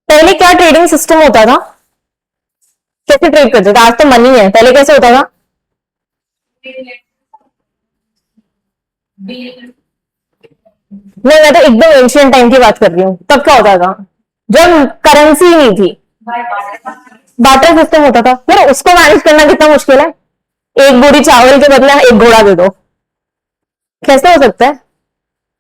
पहले क्या ट्रेडिंग सिस्टम होता था, कैसे ट्रेड करते थे, आज तो मनी है, पहले कैसे होता था? नहीं, मैं तो एकदम एंशियंट टाइम की बात कर रही हूँ, तब क्या होता था जब करेंसी नहीं थी, बार्टर सिस्टम होता था। यार उसको मैनेज करना कितना मुश्किल है, एक बोरी चावल के बदले एक घोड़ा दे दो, कैसे हो सकता है?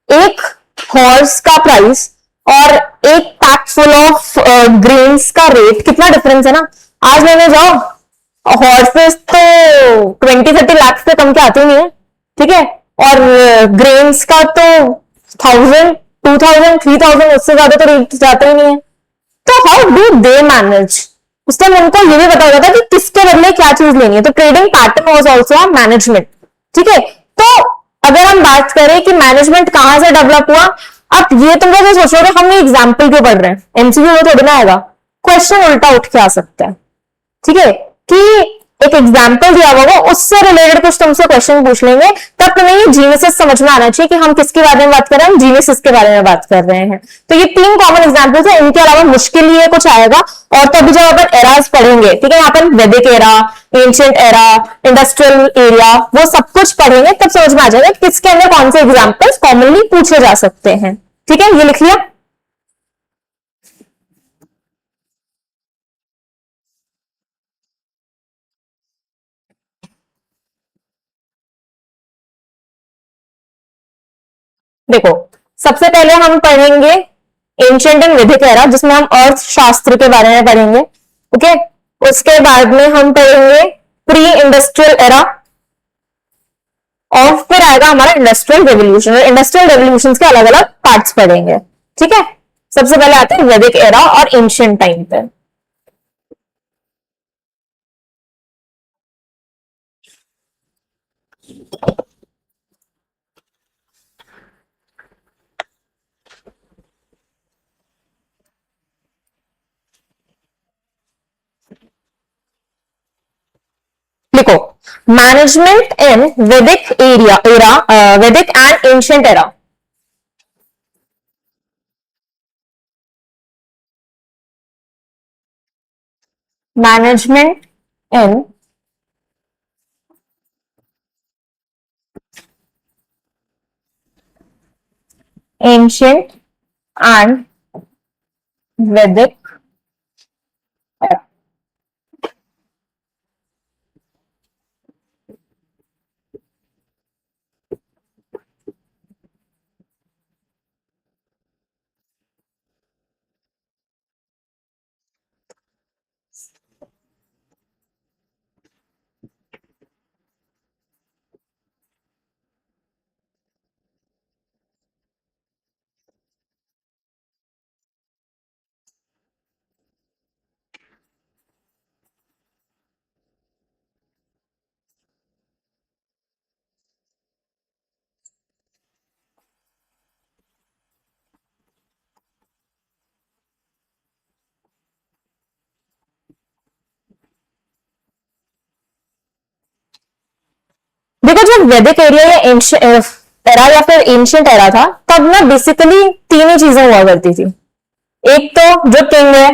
एक हॉर्स का प्राइस और एक पैक फुल ऑफ ग्रेन्स का रेट कितना डिफरेंस है ना। आज लेने जाओ, हॉर्सेस तो 20-30 लाख से कम के आते नहीं है, ठीक है, और ग्रेन्स का तो 1000, 2000, 3000, उससे ज्यादा तो रेट जाते ही नहीं है। तो हाउ डू दे मैनेज? उस टाइम उनको ये भी पता होता था कि किसके बदले क्या चीज लेनी है। तो trading pattern was also management, ठीक है। तो अगर हम बात करें कि मैनेजमेंट कहां से डेवलप हुआ, अब ये तुम लोग सोचोगे हम एग्जाम्पल क्यों पढ़ रहे हैं, एमसीक्यू में थोड़ी ना आएगा, क्वेश्चन उल्टा उठ के आ सकता है, ठीक है, कि एक एग्जाम्पल दिया होगा उससे रिलेटेड कुछ तुमसे क्वेश्चन पूछ लेंगे, तब तुम्हें ये जीनियस समझ में आना चाहिए कि हम किसके बारे में बात कर रहे हैं, हम जीनियस के बारे में बात कर रहे हैं। तो ये 3 कॉमन एग्जाम्पल्स है, इनके अलावा मुश्किल ये कुछ आएगा। और तभी जब अपन एराज पढ़ेंगे, ठीक है, यहाँ पर वैदिक era, ancient era, industrial area, वो सब कुछ पढ़ेंगे, तब समझ में आ जाएगा किसके अंदर कौन से एग्जाम्पल्स कॉमनली पूछे जा सकते हैं। ठीक है, ये लिख लिया। देखो, सबसे पहले हम पढ़ेंगे एंशिएंट एंड वैदिक एरा, जिसमें हम अर्थ शास्त्र के बारे में पढ़ेंगे, ओके। उसके बाद में हम पढ़ेंगे प्री इंडस्ट्रियल एरा, और फिर आएगा हमारा इंडस्ट्रियल रेवोल्यूशन, और इंडस्ट्रियल रेवोल्यूशन के अलग अलग पार्ट्स पढ़ेंगे, ठीक है। सबसे पहले आते हैं वैदिक एरा और एंशिएंट टाइम पे। लिखो, मैनेजमेंट इन वैदिक एरा, वैदिक and ancient era. Management in ancient and वैदिक एरा। देखो, जब वैदिक एरिया या एरा या फिर एंशिएंट एरा था, तब ना बेसिकली 3 ही चीजें हुआ करती थी। एक तो जो किंग है,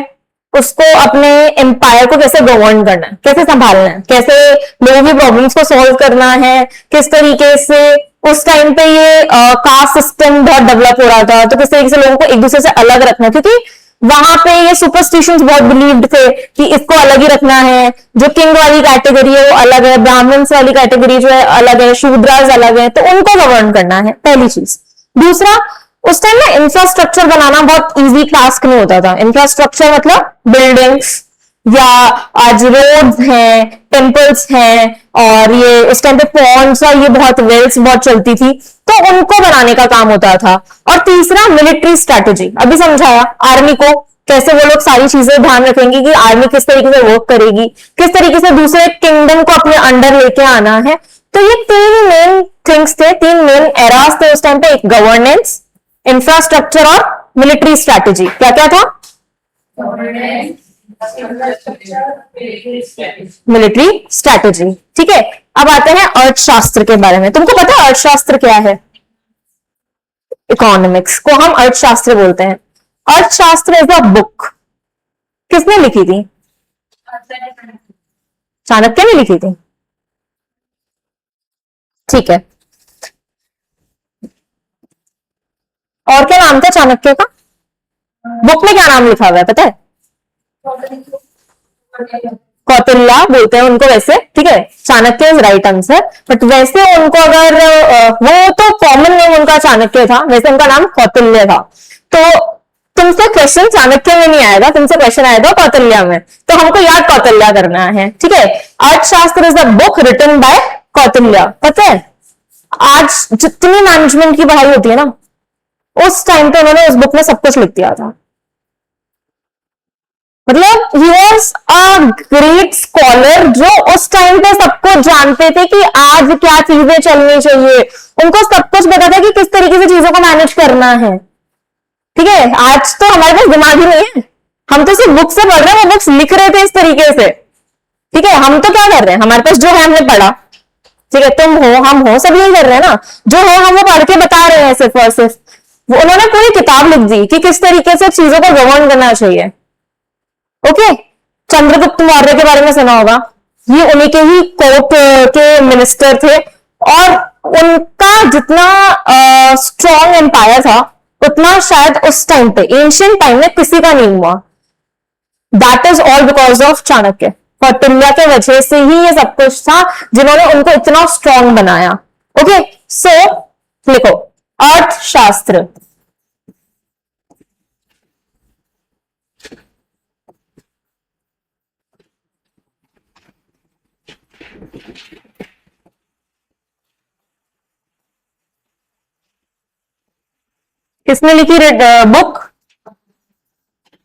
उसको अपने एम्पायर को कैसे गवर्न करना है, कैसे संभालना है, कैसे लोगों की प्रॉब्लम्स को सॉल्व करना है, किस तरीके से। उस टाइम पे ये कास्ट सिस्टम बहुत डेवलप हो रहा था, तो किस तरीके से लोगों को एक दूसरे से अलग रखना, क्योंकि वहां पे ये सुपरस्टिशंस बहुत बिलीव्ड थे कि इसको अलग ही रखना है, जो किंग वाली कैटेगरी है वो अलग है, ब्राह्मण्स वाली कैटेगरी जो है अलग है, शूद्रास अलग है, तो उनको गवर्न करना है, पहली चीज। दूसरा, उस टाइम ना इंफ्रास्ट्रक्चर बनाना बहुत इजी टास्क नहीं होता था। इंफ्रास्ट्रक्चर मतलब बिल्डिंग्स, या आज रोड्स हैं, टेम्पल्स हैं, और ये उस टाइम पे पॉन्ड्स और ये बहुत वेल्स बहुत चलती थी, तो उनको बनाने का काम होता था। और तीसरा मिलिट्री स्ट्रैटेजी, अभी समझाया आर्मी को कैसे वो लोग सारी चीजें ध्यान रखेंगे कि आर्मी किस तरीके से वर्क करेगी, किस तरीके से दूसरे किंगडम को अपने अंडर लेके आना है। तो ये तीन मेन थिंग्स थे, तीन मेन एरास थे उस टाइम पे, एक गवर्नेंस, इंफ्रास्ट्रक्चर और मिलिट्री स्ट्रैटेजी। क्या क्या था? Military strategy. ठीक है, अब आते हैं अर्थशास्त्र के बारे में। तुमको पता है अर्थशास्त्र क्या है? इकोनॉमिक्स को हम अर्थशास्त्र बोलते हैं। अर्थशास्त्र इज अ बुक, किसने लिखी थी? चाणक्य ने लिखी थी। ठीक है, और क्या नाम था चाणक्य का? बुक में क्या नाम लिखा हुआ है पता है? कौटिल्य बोलते हैं उनको वैसे, ठीक है। Chanakya is right answer, but वैसे उनको अगर वो तो कॉमन नेम उनका चाणक्य था, वैसे उनका नाम कौटिल्य था। तो तुमसे क्वेश्चन चाणक्य में नहीं आएगा, तुमसे क्वेश्चन आएगा कौटिल्य में, तो हमको याद कौटिल्य करना है। ठीक है, Arthashastra is the book written by Kautilya. पता है आज जितनी मैनेजमेंट की पढ़ाई होती है ना, उस टाइम पे उन्होंने उस बुक में सब कुछ लिख दिया था। मतलब he was a great scholar, जो उस टाइम पे सबको जानते थे कि आज क्या चीजें चलनी चाहिए। उनको सब कुछ पता था कि किस तरीके से चीजों को मैनेज करना है। ठीक है, आज तो हमारे पास दिमाग ही नहीं है, हम तो सिर्फ बुक से पढ़ रहे हैं, वो बुक्स लिख रहे थे इस तरीके से। ठीक है, हम तो क्या कर रहे हैं, हमारे पास जो है हमने पढ़ा। ठीक है, तुम हो हम हो सब यही कर रहे हैं ना, जो है हम वो पढ़ के बता रहे हैं सिर्फ और सिर्फ। उन्होंने पूरी किताब लिख दी कि किस तरीके से चीजों को गवर्न करना चाहिए। ओके, चंद्रगुप्त मौर्य के बारे में सुना होगा, ये उन्हीं के ही कोर्ट के मिनिस्टर थे, और उनका जितना स्ट्रॉन्ग एम्पायर था उतना शायद उस टाइम पे एंशियंट टाइम में किसी का नहीं हुआ। That is all because of Chanakya. Kautilya के वजह से ही ये सब कुछ था, जिन्होंने उनको इतना स्ट्रॉन्ग बनाया। ओके, सो लिखो अर्थशास्त्र। किसने लिखी book?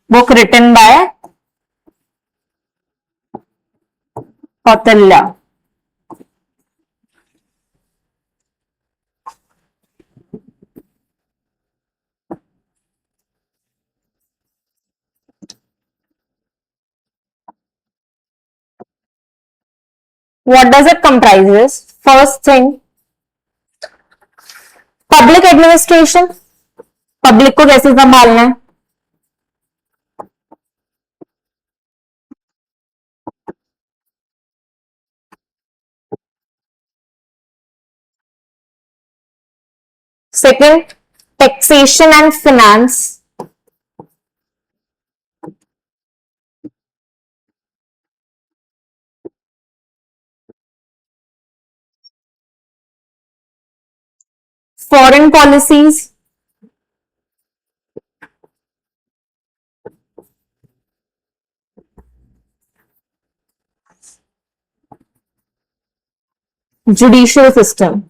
Book written by Kautilya. What does it comprises? First thing, public administration, public को कैसे संभालना है। Second, taxation and finance, foreign policies, judicial system.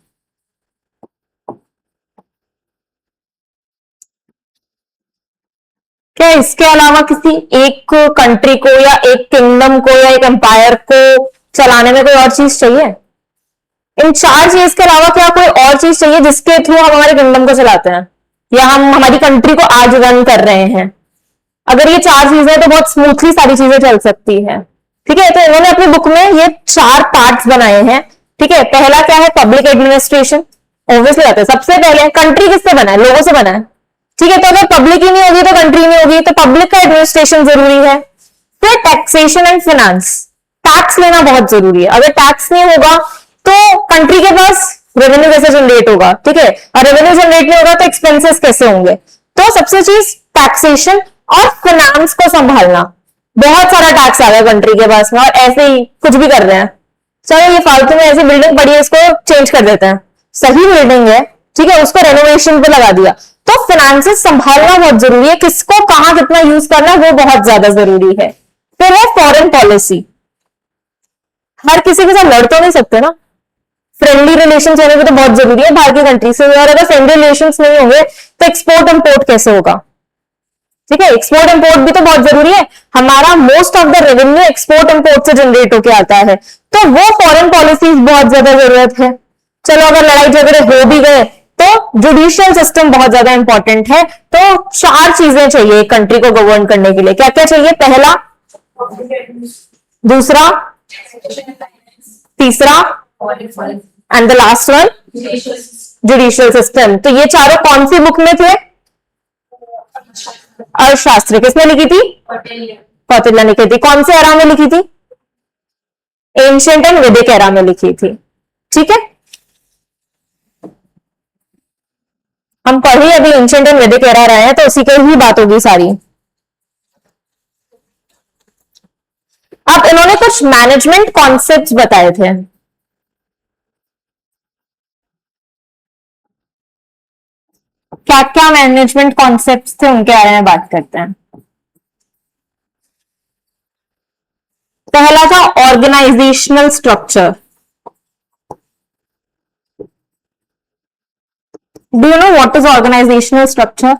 क्या इसके अलावा किसी एक कंट्री को या एक किंगडम को या एक एम्पायर को चलाने में कोई और चीज चाहिए? इन चार चीज के अलावा क्या कोई और चीज चाहिए जिसके थ्रू हम हमारे किंगडम को चलाते हैं या हम हमारी कंट्री को आज रन कर रहे हैं? अगर ये चार चीजें तो बहुत स्मूथली सारी चीजें चल सकती है। ठीक है, तो इन्होंने अपनी बुक में ये चार पार्ट्स बनाए हैं। ठीक है, पहला क्या है? Public administration. ऑब्वियसली आता है, सबसे पहले कंट्री किससे बना है? लोगों से बना है। ठीक है, तो अगर पब्लिक ही नहीं होगी तो कंट्री नहीं होगी, तो पब्लिक का एडमिनिस्ट्रेशन जरूरी है। फिर टैक्सेशन एंड फाइनेंस, टैक्स लेना बहुत जरूरी है। अगर टैक्स नहीं होगा तो कंट्री के पास रेवेन्यू कैसे जनरेट होगा? ठीक है, और रेवेन्यू जनरेट नहीं होगा तो एक्सपेंसेस कैसे होंगे? तो सबसे चीज टैक्सेशन और फाइनेंस को संभालना। बहुत सारा टैक्स आ गया कंट्री के पास में और ऐसे ही कुछ भी कर रहे हैं। चलो ये फालतू में ऐसी बिल्डिंग पड़ी है, इसको चेंज कर देते हैं। सही बिल्डिंग है, ठीक है, उसको रेनोवेशन पे लगा दिया। तो फाइनेंसेस संभालना बहुत जरूरी है, किसको कहां कितना यूज करना है वो बहुत ज्यादा जरूरी है। फिर है फॉरेन पॉलिसी। हर किसी के साथ लड़ तो नहीं सकते ना, फ्रेंडली रिलेशन होने भी तो बहुत जरूरी है बाहर की कंट्री से, और अगर फ्रेंडली रिलेशन नहीं होंगे तो एक्सपोर्ट इम्पोर्ट कैसे होगा? ठीक है, एक्सपोर्ट इम्पोर्ट भी तो बहुत जरूरी है। हमारा most of the revenue export import से जनरेट होकर आता है, तो वो फॉरेन पॉलिसीज बहुत ज्यादा जरूरत है। चलो अगर लड़ाई झगड़े हो भी गए तो जुडिशियल सिस्टम बहुत ज्यादा इंपॉर्टेंट है। तो 4 चीजें चाहिए कंट्री को गवर्न करने के लिए। क्या क्या चाहिए? पहला, दूसरा, तीसरा and the last one judicial system. तो ये चारों कौन सी बुक में थे? अर्थशास्त्र। किसने लिखी थी? कौटिल्य ने लिखी थी। कौन से एरा में लिखी थी? एंशिएंट एंड वैदिक एरा में लिखी थी। ठीक है, हम पढ़ी अभी एंशिएंट एंड वैदिक एरा रहे हैं, तो उसी की ही बात होगी सारी। अब इन्होंने कुछ मैनेजमेंट कॉन्सेप्ट्स बताए थे। क्या क्या मैनेजमेंट कॉन्सेप्ट्स थे उनके बारे में बात करते हैं। पहला था organisational structure. Do you know what is organisational structure?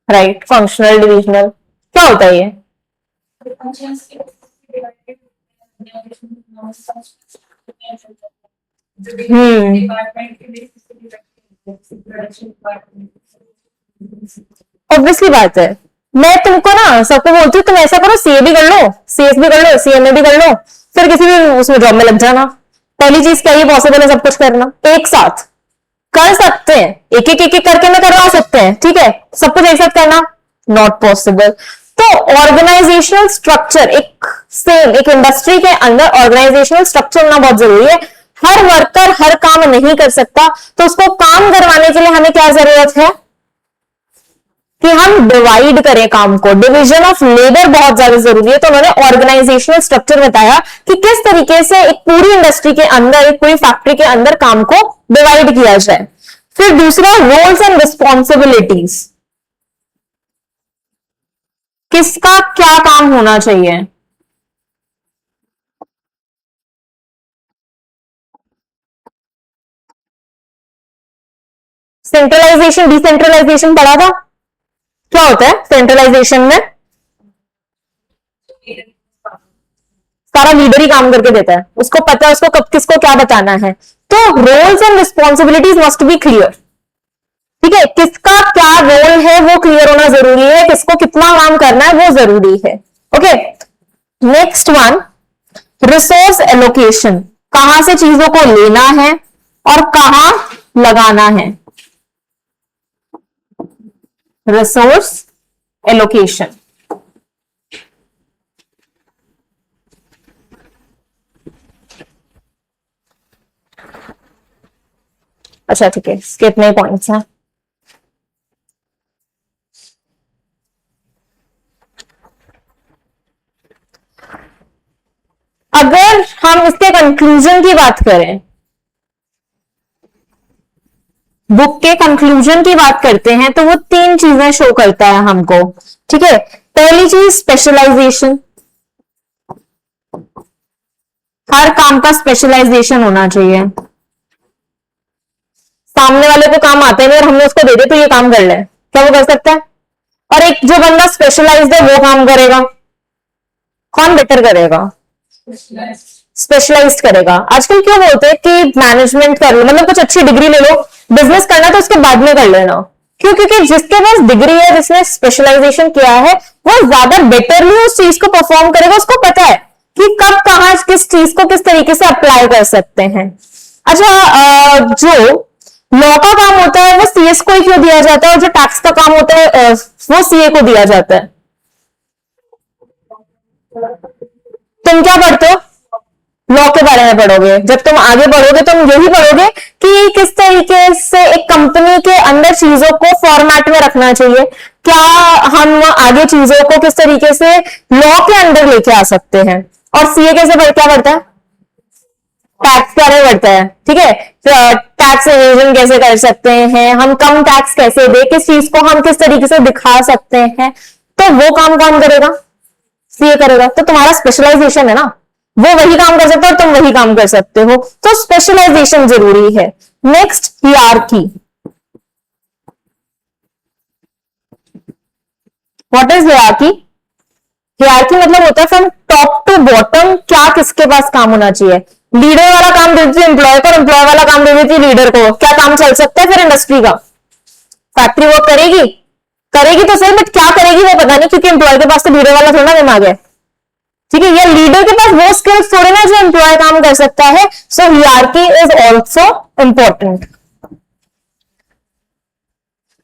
Right, functional divisional. क्या होता है ये? ऑब्वियसली बात है। मैं तुमको ना सबको बोलती हूँ तुम ऐसा करो, सीए भी कर लो, सीएस भी कर लो, सीएमए भी कर लो, फिर किसी भी उसमें जॉब में लग जाना। पहली चीज क्या ये पॉसिबल है सब कुछ करना एक साथ? कर सकते हैं, एक एक करके मैं करवा सकते हैं, ठीक है, सब कुछ एक साथ करना नॉट पॉसिबल। तो ऑर्गेनाइजेशनल स्ट्रक्चर, एक सेम एक इंडस्ट्री के अंदर ऑर्गेनाइजेशनल स्ट्रक्चर होना बहुत जरूरी है। हर वर्कर हर काम नहीं कर सकता, तो उसको काम करवाने के लिए हमें क्या जरूरत है कि हम डिवाइड करें काम को। डिवीजन ऑफ लेबर बहुत ज्यादा जरूरी है। तो उन्होंने ऑर्गेनाइजेशनल स्ट्रक्चर बताया कि किस तरीके से एक पूरी इंडस्ट्री के अंदर, एक पूरी फैक्ट्री के अंदर काम को डिवाइड किया जाए। फिर दूसरा, रोल्स एंड रिस्पॉन्सिबिलिटीज, किसका क्या काम होना चाहिए। सेंट्रलाइजेशन डिसेंट्रलाइजेशन पढ़ा था? क्या होता है सेंट्रलाइजेशन में? सारा लीडर ही काम करके देता है, उसको पता है उसको कब किसको क्या बताना है। तो roles and responsibilities must be clear. ठीक है, किसका क्या रोल है वो क्लियर होना जरूरी है, किसको कितना काम करना है वो जरूरी है। Okay, next one, resource allocation, कहां से चीजों को लेना है और कहां लगाना है। Resource allocation. अच्छा ठीक है, इसके इतने पॉइंट्स हैं। अगर हम इसके कंक्लूजन की बात करें, बुक के कंक्लूजन की बात करते हैं, तो वो 3 चीजें शो करता है हमको। ठीक है, पहली चीज स्पेशलाइजेशन, हर काम का स्पेशलाइजेशन होना चाहिए। सामने वाले को काम आते नहीं और हमने उसको दे दे तो ये काम कर ले, क्या वो कर सकता है? और एक जो बंदा स्पेशलाइज्ड है वो काम करेगा, कौन बेटर करेगा? स्पेशलाइज्ड करेगा। आजकल क्यों बोलते हैं कि मैनेजमेंट कर लो, मतलब कुछ अच्छी डिग्री ले लो, बिजनेस करना तो उसके बाद में कर लेना। क्यों? क्योंकि जिसके पास डिग्री है, जिसने स्पेशलाइजेशन किया है, वो ज्यादा बेटरली उस चीज को परफॉर्म करेगा। उसको पता है कि कब कहां किस चीज को किस तरीके से अप्लाई कर सकते हैं। अच्छा, जो लॉ का काम होता है वो सीएस को ही क्यों दिया जाता है, और जो टैक्स का काम होता है वो सीए को दिया जाता है? तुम क्या पढ़ते हो? लॉ के बारे में पढ़ोगे। जब तुम आगे बढ़ोगे तुम यही पढ़ोगे कि किस तरीके से एक कंपनी के अंदर चीजों को फॉर्मेट में रखना चाहिए, क्या हम आगे चीजों को किस तरीके से लॉ के अंदर लेके आ सकते हैं। और सीए कैसे क्या पढ़ता है? टैक्स क्या बढ़ता है। ठीक है, टैक्स एवेजन कैसे कर सकते हैं, हम कम टैक्स कैसे दे, किस चीज को हम किस तरीके से दिखा सकते हैं, तो वो काम कौन करेगा? सीए करेगा, तो तुम्हारा स्पेशलाइजेशन है ना, वो वही काम कर सकता है और तुम वही काम कर सकते हो, तो स्पेशलाइजेशन जरूरी है। Next hierarchy. What is hierarchy? Hierarchy मतलब होता है फ्रॉम टॉप टू बॉटम, क्या किसके पास काम होना चाहिए। लीडर वाला काम दे देती है एम्प्लॉय को, एम्प्लॉय वाला काम दे देती है लीडर को, क्या काम चल सकता है फिर इंडस्ट्री का? फैक्ट्री वर्क करेगी, करेगी तो सही, बट क्या करेगी वो पता नहीं, क्योंकि एम्प्लॉय के पास तो लीडर वाला थोड़ा दिमाग है, ठीक है, या लीडर के पास वो स्किल्स थोड़े ना जो एम्प्लॉय काम कर सकता है। So hierarchy is also important.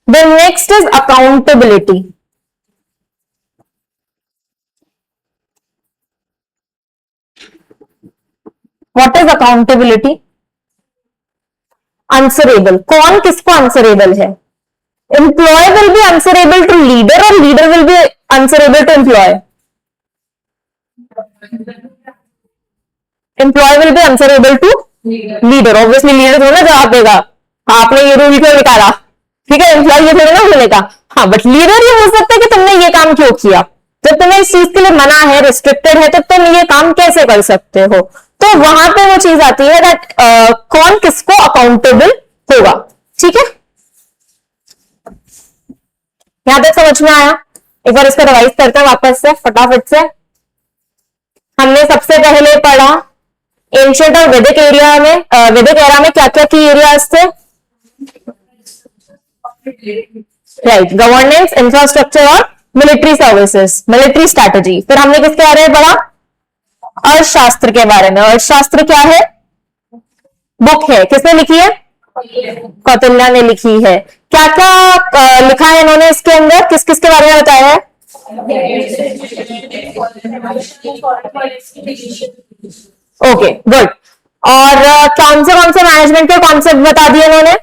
Then next is accountability. What is accountability? Answerable, कौन किसको आंसरेबल है? Employ will be answerable to leader और leader will be answerable to employ. Employ will be answerable to leader, obviously leader थोड़ा जवाब देगा, आपने ये rule क्यों निकाला, ठीक है, एम्प्लॉय ये थोड़ा ना बोलेगा, हाँ, बट लीडर ये हो सकता है कि तुमने ये काम क्यों किया, जब तुम्हें इस चीज के लिए मना है, रिस्ट्रिक्टेड है, तो तुम ये काम कैसे कर सकते हो। तो वहां पे वो चीज आती है दैट कौन किसको अकाउंटेबल होगा, ठीक है। यहां तक समझ में आया? एक बार इसको रिवाइज करते हैं वापस से फटाफट से। हमने सबसे पहले पढ़ा एंशिएंट और वैदिक एरिया में, वैदिक एरा में क्या क्या की एरियाज थे? राइट, गवर्नेंस, इंफ्रास्ट्रक्चर और मिलिट्री सर्विसेज, मिलिट्री स्ट्रैटेजी। फिर हमने किसके बारे में पढ़ा? अर्थशास्त्र के बारे में। अर्थशास्त्र क्या है? बुक है, किसने लिखी है? कौटिल्य ने लिखी है। क्या क्या लिखा है इन्होंने इसके अंदर, किस किस के बारे में बताया है? Okay, good. और कौन से मैनेजमेंट के कॉन्सेप्ट बता दिए इन्होंने?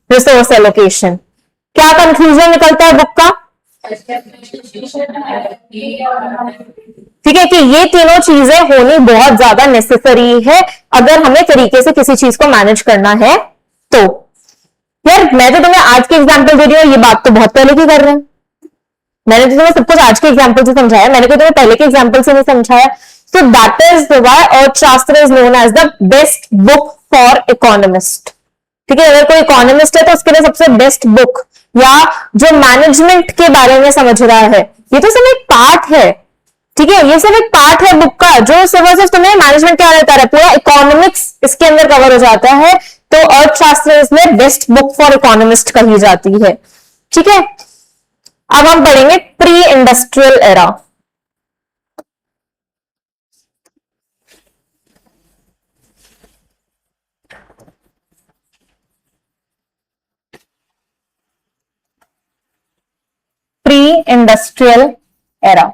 Resource allocation. क्या कंक्लूजन निकलता है बुक का? ठीक है कि ये तीनों चीजें होनी बहुत ज्यादा नेसेसरी है अगर हमें तरीके से किसी चीज को मैनेज करना है तो। यार मैं तो तुम्हें आज की एग्जांपल दे रही हूँ, ये बात तो बहुत पहले की कर रहे हैं, मैंने तो तुम्हें सब कुछ आज के एग्जांपल से समझाया, मैंने कोई तुम्हें पहले के एग्जांपल से नहीं समझाया। So that is why Arthashastra is known as the best book for economist. ठीक है, अगर कोई इकोनॉमिस्ट है तो उसके लिए सबसे बेस्ट बुक, या जो मैनेजमेंट के बारे में समझ रहा है, ये तो सब एक पार्ट है, ठीक है, ये सब एक पार्ट है बुक का, जो सिर्फ तुम्हें मैनेजमेंट क्या रहता है, पूरा इकोनॉमिक्स इसके अंदर कवर हो जाता है। तो अर्थशास्त्र इसमें बेस्ट बुक फॉर इकोनॉमिस्ट कही जाती है, ठीक है। अब हम पढ़ेंगे pre industrial era. Pre industrial era,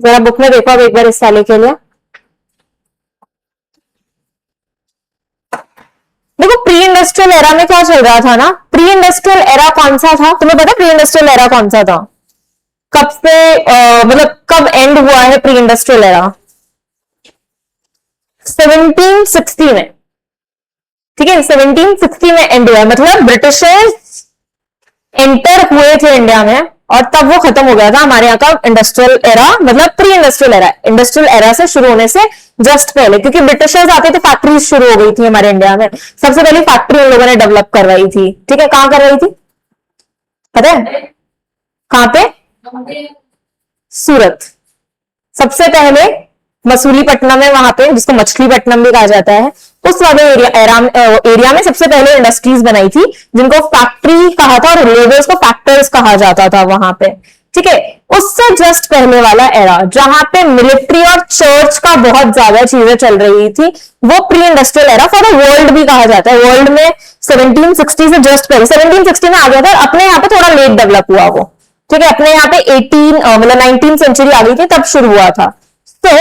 जरा बुक में देखो अब एक बार इस साल के लिए। देखो प्री इंडस्ट्रियल एरा में क्या चल रहा था ना, प्री इंडस्ट्रियल एरा कौन सा था तुम्हें पता? प्री इंडस्ट्रियल एरा कौन सा था, कब से मतलब कब एंड हुआ है प्री इंडस्ट्रियल एरा? 1760 में, ठीक है, 1760 में एंड हुआ, मतलब ब्रिटिशर्स एंटर हुए थे इंडिया में और तब वो खत्म हो गया था हमारे यहाँ का इंडस्ट्रियल एरा, मतलब pre industrial era. Industrial era से शुरू होने से जस्ट पहले, क्योंकि ब्रिटिशर्स आते थे, फैक्ट्रीज शुरू हो गई थी हमारे इंडिया में, सबसे पहले फैक्ट्री उन लोगों ने डेवलप करवाई थी, ठीक है। कहां करवाई थी पता है? कहां पे? सूरत। सबसे पहले मसूलीपट्टनम है वहां पे, जिसको मछलीपट्टनम भी कहा जाता है, उस वाले एरिया में सबसे पहले इंडस्ट्रीज बनाई थी जिनको फैक्ट्री कहा था और लेबर्स को फैक्टर्स कहा जाता था वहां पे, ठीक है, उससे जस्ट पहले वाला एरा जहां पे मिलिट्री और चर्च का बहुत ज्यादा चीजें चल रही थी, वो pre industrial era for the world भी कहा जाता है। वर्ल्ड में 1760 से जस्ट पहले 1760 में आ गया था, अपने यहाँ पे थोड़ा लेट डेवलप हुआ वो, ठीक है, अपने यहाँ पे 19th सेंचुरी आ गई थी तब शुरू हुआ था। So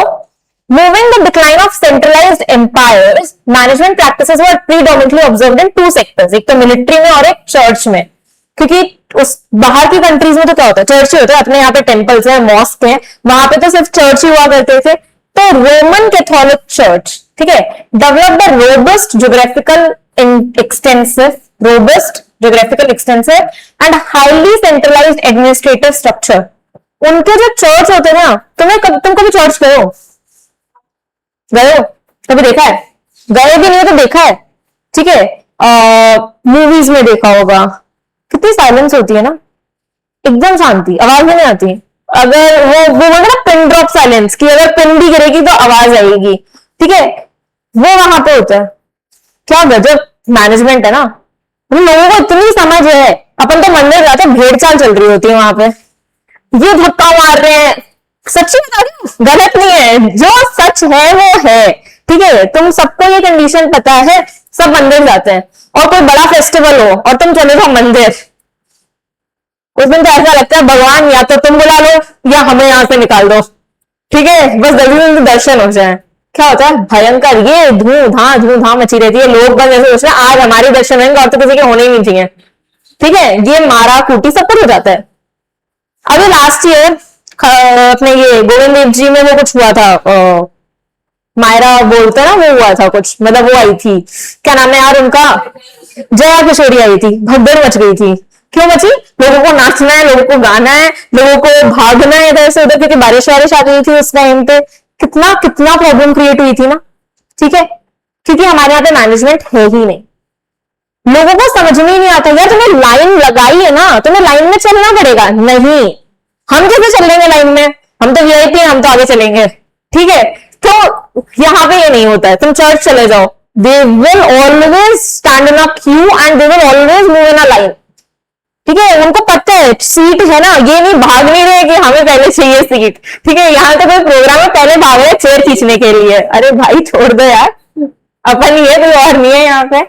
moving the decline of centralized empires, management practices were predominantly observed in two sectors, एक तो मिलिट्री में और एक चर्च में। क्योंकि उस बाहर की कंट्रीज में तो क्या होता है, चर्च ही होता है, अपने यहाँ पे टेम्पल्स है, मॉस्क है, वहां पे तो सिर्फ चर्च ही हुआ करते थे। तो रोमन कैथोलिक चर्च, ठीक है, developed a robust geographical extensive and highly centralised administrative structure. उनके जो चर्च होते हैं ना, तुम कभी चर्च गए हो कभी देखा है? गए भी नहीं हो तो देखा है, ठीक है, मूवीज में देखा होगा, कितनी साइलेंस होती है ना, एकदम शांति, आवाज नहीं आती। अगर वो बोलते ना पिन ड्रॉप साइलेंस, कि अगर पिन भी गिरेगी तो आवाज आएगी, ठीक है, वो वहां पे होता है। क्या गजब मैनेजमेंट है ना, लोगों को इतनी समझ है। अपन तो मंदिर जाते, भेड़ चाल चल रही होती है वहां पे, ये धक्का मार रहे हैं, सच्ची बता रही हूं, गलत नहीं है, जो सच है वो है, ठीक है। तुम सबको ये कंडीशन पता है, सब मंदिर जाते हैं, और कोई बड़ा फेस्टिवल हो और तुम चले जाओ मंदिर, उस दिन तो ऐसा लगता है भगवान या तो तुम बुला लो या हमें यहां से निकाल दो, ठीक है, बस जल्दी जल्दी दर्शन हो जाए। क्या होता है भयंकर, ये धूम धाम मची रहती है, लोग बस ऐसे सोच रहे हैं आज हमारे दर्शन होंगे और तो किसी के होने ही नहीं चाहिए, ठीक है, ये मारा कूटी सब कुछ हो जाता है। अभी लास्ट ईयर अपने ये गोविंद देव जी में वो कुछ हुआ था, मायरा बोलते ना, वो हुआ था कुछ, मतलब वो आई थी, क्या नाम है यार उनका, जया किशोरी आई थी, भगदड़ मच गई थी। क्यों मची? लोगों को नाचना है, लोगों को गाना है, लोगों को भागना है इधर से उधर, क्योंकि बारिश वारिश आ गई थी उस टाइम पे, कितना कितना प्रॉब्लम क्रिएट हुई थी ना, ठीक है, क्योंकि हमारे यहाँ पे मैनेजमेंट है ही नहीं। लोगों को समझ में ही नहीं आता, यार तुम्हें लाइन लगाई है ना, तुम्हें लाइन में चलना पड़ेगा। नहीं, हम कैसे चल लेंगे लाइन में, हम तो वीआईपी हैं, हम तो आगे चलेंगे, ठीक है। तो यहाँ पे ये नहीं होता है, तुम चर्च चले जाओ, they will always stand in a Q and they will always move in a line, ठीक है, उनको पता है सीट है ना, ये नहीं भाग नहीं रहे कि हमें पहले चाहिए सीट, ठीक है, यहाँ तो कोई प्रोग्राम है पहले भाग रहे चेयर खींचने के लिए, अरे भाई छोड़ दो यार, अपन ये कोई और नहीं है यहाँ पे।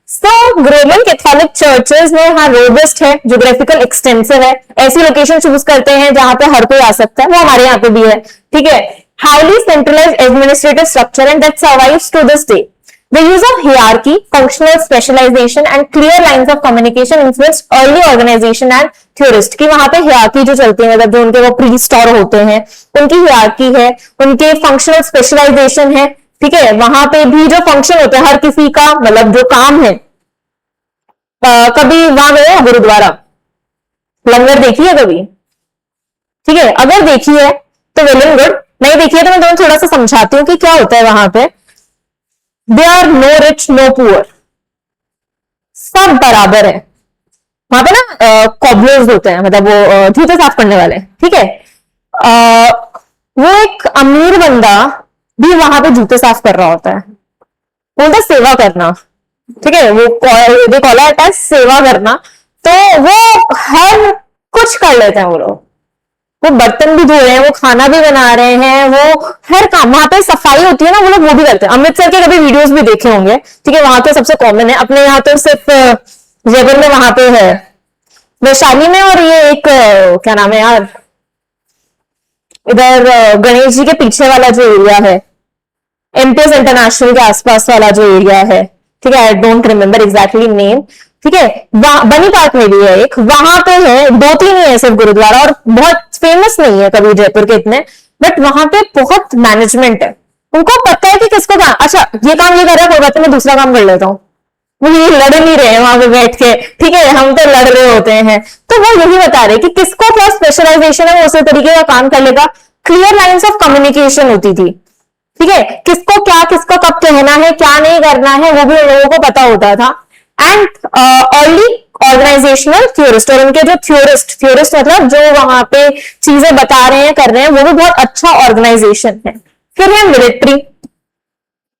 सो रोमन कैथोलिक चर्चेस में हाँ रोबस्ट है, ज्योग्राफिकल एक्सटेंसिव है, ऐसी लोकेशन चूज करते हैं जहां पे हर कोई आ सकता है, वो हमारे यहाँ पे भी है, ठीक है, highly centralised administrative structure and that survives to this day. The use of hierarchy, functional specialization and clear lines of communication influenced early organization and theorist, कि वहां पे hierarchy जो चलती है, मतलब जो उनके वो priest और होते हैं उनकी hierarchy है, उनके functional specialization है, ठीक है, वहां पे भी जो फंक्शन होता है हर किसी का, मतलब जो काम है। कभी वहां गए गुरुद्वारा, लंगर देखी है कभी? ठीक है, अगर देखी है तो वेल एंड गुड, नहीं देखी है तो मैं तुम्हें थोड़ा सा समझाती हूँ कि क्या होता है वहां पे। They are no rich no poor, सब बराबर है वहां पे ना। कॉबलर्स होते हैं, मतलब वो जूते साफ करने वाले, ठीक है, वो एक अमीर बंदा भी वहां पे जूते साफ कर रहा होता है, बोलता सेवा करना, ठीक है, वो दे कॉल इट एज सेवा करना। तो वो हर कुछ कर लेते हैं वो लोग, वो बर्तन भी धो रहे हैं, वो खाना भी बना रहे हैं, वो हर काम, वहां पे सफाई होती है ना, वो लोग वो भी करते हैं। अमृतसर के कभी वीडियोस भी देखे होंगे, ठीक है, वहां तो सबसे कॉमन है, अपने यहाँ तो सिर्फ जयपुर में वहां पे है, वैशाली में, और ये एक क्या नाम है यार, इधर गणेश जी के पीछे वाला जो एरिया है, एमपीएस इंटरनेशनल के आसपास वाला जो एरिया है, ठीक है, I don't remember exactly name, ठीक है, बनी पार्क में भी है एक, वहां पे है, 2-3 ही है सिर्फ गुरुद्वारा, और बहुत फेमस नहीं है कभी जयपुर के इतने, बट वहां पे बहुत मैनेजमेंट है, उनको पता है कि किसको काम, अच्छा ये काम ये कर रहा है, कोई बात नहीं मैं दूसरा काम कर लेता हूँ, वो ये लड़ नहीं रहे हैं वहां पे बैठ के, ठीक है, हम तो लड़ रहे होते हैं, तो वो यही बता रहे कि किसको क्या स्पेशलाइजेशन है, वो उसी तरीके का काम कर लेगा। क्लियर लाइंस ऑफ कम्युनिकेशन होती थी, ठीक है, किसको क्या, किसको कब कहना है, क्या नहीं करना है, वो भी उन लोगों को पता होता था। एंड अर्ली ऑर्गेनाइजेशनल थ्योरिस्ट, और उनके जो थ्योरिस्ट मतलब जो वहां पे चीजें बता रहे हैं कर रहे हैं, वो भी बहुत अच्छा ऑर्गेनाइजेशन है। फिर है मिलिट्री,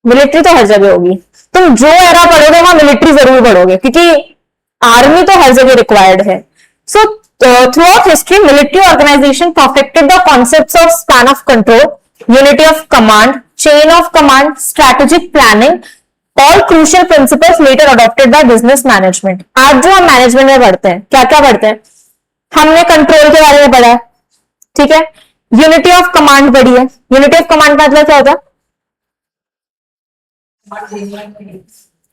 मिलिट्री तो हर जगह होगी, तुम जो एरा पढ़ोगे वहां मिलिट्री जरूर पढ़ोगे, क्योंकि आर्मी तो हर जगह रिक्वायर्ड है। So throughout history military organisation perfected the concepts of span of control, unity of command, chain of command, strategic planning, all crucial principles later adopted by business management. आज जो हम management में पढ़ते हैं, क्या क्या पढ़ते हैं? हमने कंट्रोल के बारे में पढ़ा है, ठीक है। यूनिटी ऑफ कमांड पढ़ी है। यूनिटी ऑफ कमांड का मतलब क्या होता है?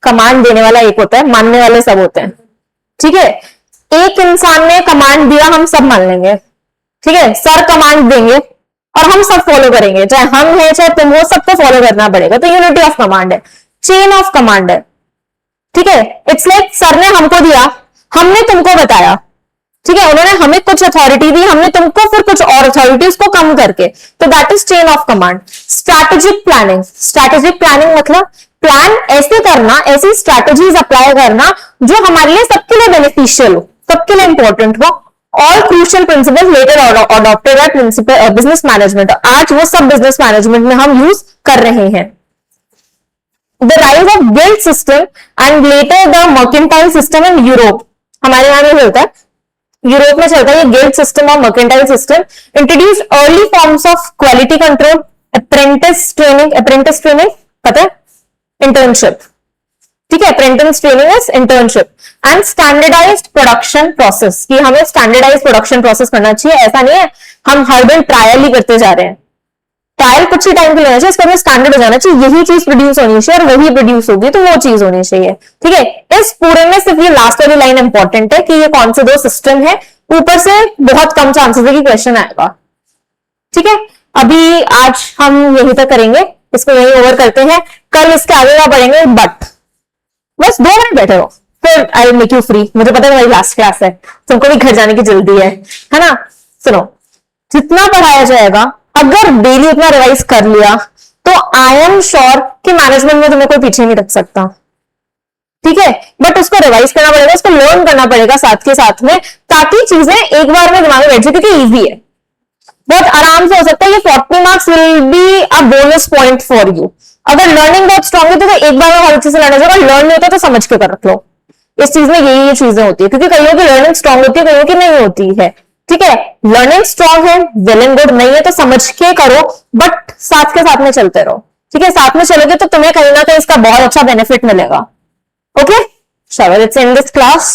कमांड देने वाला एक होता है, मानने वाले सब होते हैं, ठीक है। एक इंसान ने कमांड दिया, हम सब मान लेंगे, ठीक है। सर कमांड देंगे और हम सब फॉलो करेंगे, चाहे हम है चाहे तुम हो, सबको फॉलो करना पड़ेगा, तो यूनिटी ऑफ कमांड है। चेन ऑफ कमांड है, ठीक है। इट्स लाइक सर ने हमको दिया, हमने तुमको बताया, ठीक है। उन्होंने हमें कुछ अथॉरिटी दी, हमने तुमको फिर कुछ और अथॉरिटी उसको कम करके, तो that is chain of command. Strategic planning, strategic planning मतलब प्लान ऐसे करना, ऐसी स्ट्रैटेजीज अप्लाई करना जो हमारे लिए सबके लिए बेनिफिशियल हो, सबके लिए इंपॉर्टेंट हो। All crucial principles later adopted by principal business management, आज वो सब बिजनेस मैनेजमेंट में हम यूज कर रहे हैं। The rise of guild system and later the mercantile system in Europe, हमारे यहाँ में होता है, यूरोप में चलता है ये गिल्ड सिस्टम और mercantile system. Introduce early forms of quality control, apprentice training पता है, इंटर्नशिप, ठीक है। Apprentice training is internship and standardised production process, कि हमें स्टैंडर्डाइज प्रोडक्शन प्रोसेस करना चाहिए। ऐसा नहीं है हम हर दिन ट्रायल ही करते जा रहे हैं, ट्रायल कुछ ही टाइम के लेना चाहिए, इसका हमें स्टैंडर्ड हो जाना चाहिए, यही चीज प्रोड्यूस होनी चाहिए और वही प्रोड्यूस होगी तो वो चीज होनी चाहिए, ठीक है। इस पूरे में सिर्फ ये लास्ट वाली लाइन इंपॉर्टेंट है कि ये कौन से दो सिस्टम है, ऊपर से बहुत कम चांसेस है कि क्वेश्चन आएगा, ठीक है। अभी आज हम यही तक करेंगे, इसको यही ओवर करते हैं, कल इसके आगे का पढ़ेंगे बट बस 2 मिनट बैठे हो, फिर I will make you free. मुझे पता है मेरी लास्ट क्लास है, तुमको भी घर जाने की जल्दी है ना। सुनो, जितना पढ़ाया जाएगा अगर डेली उतना रिवाइज कर लिया तो आई एम श्योर कि मैनेजमेंट में तुम्हें कोई पीछे नहीं रख सकता, ठीक है। बट उसको रिवाइज करना पड़ेगा, उसको लर्न करना पड़ेगा साथ के साथ में, ताकि चीजें एक बार में दिमाग में बैठ जाए, क्योंकि इजी है, बहुत आराम से हो सकता है। ये 40 marks will be a bonus point for you. अगर लर्निंग बहुत स्ट्रांग है तो एक बार में हर अच्छे से लर्न हो जाएगा, लर्न नहीं होता तो समझ के कर रख लो। इस चीज में यही चीजें होती है, क्योंकि कईयों की लर्निंग स्ट्रांग होती है, कईयों की नहीं होती है, ठीक है। लर्निंग स्ट्रांग है, वेल एंड गुड, नहीं है तो समझ के करो, बट साथ के साथ में चलते रहो, ठीक है। साथ में चलोगे तो तुम्हें कहीं ना कहीं इसका बहुत अच्छा बेनिफिट मिलेगा, ओके। चलो लेट्स एंड दिस क्लास।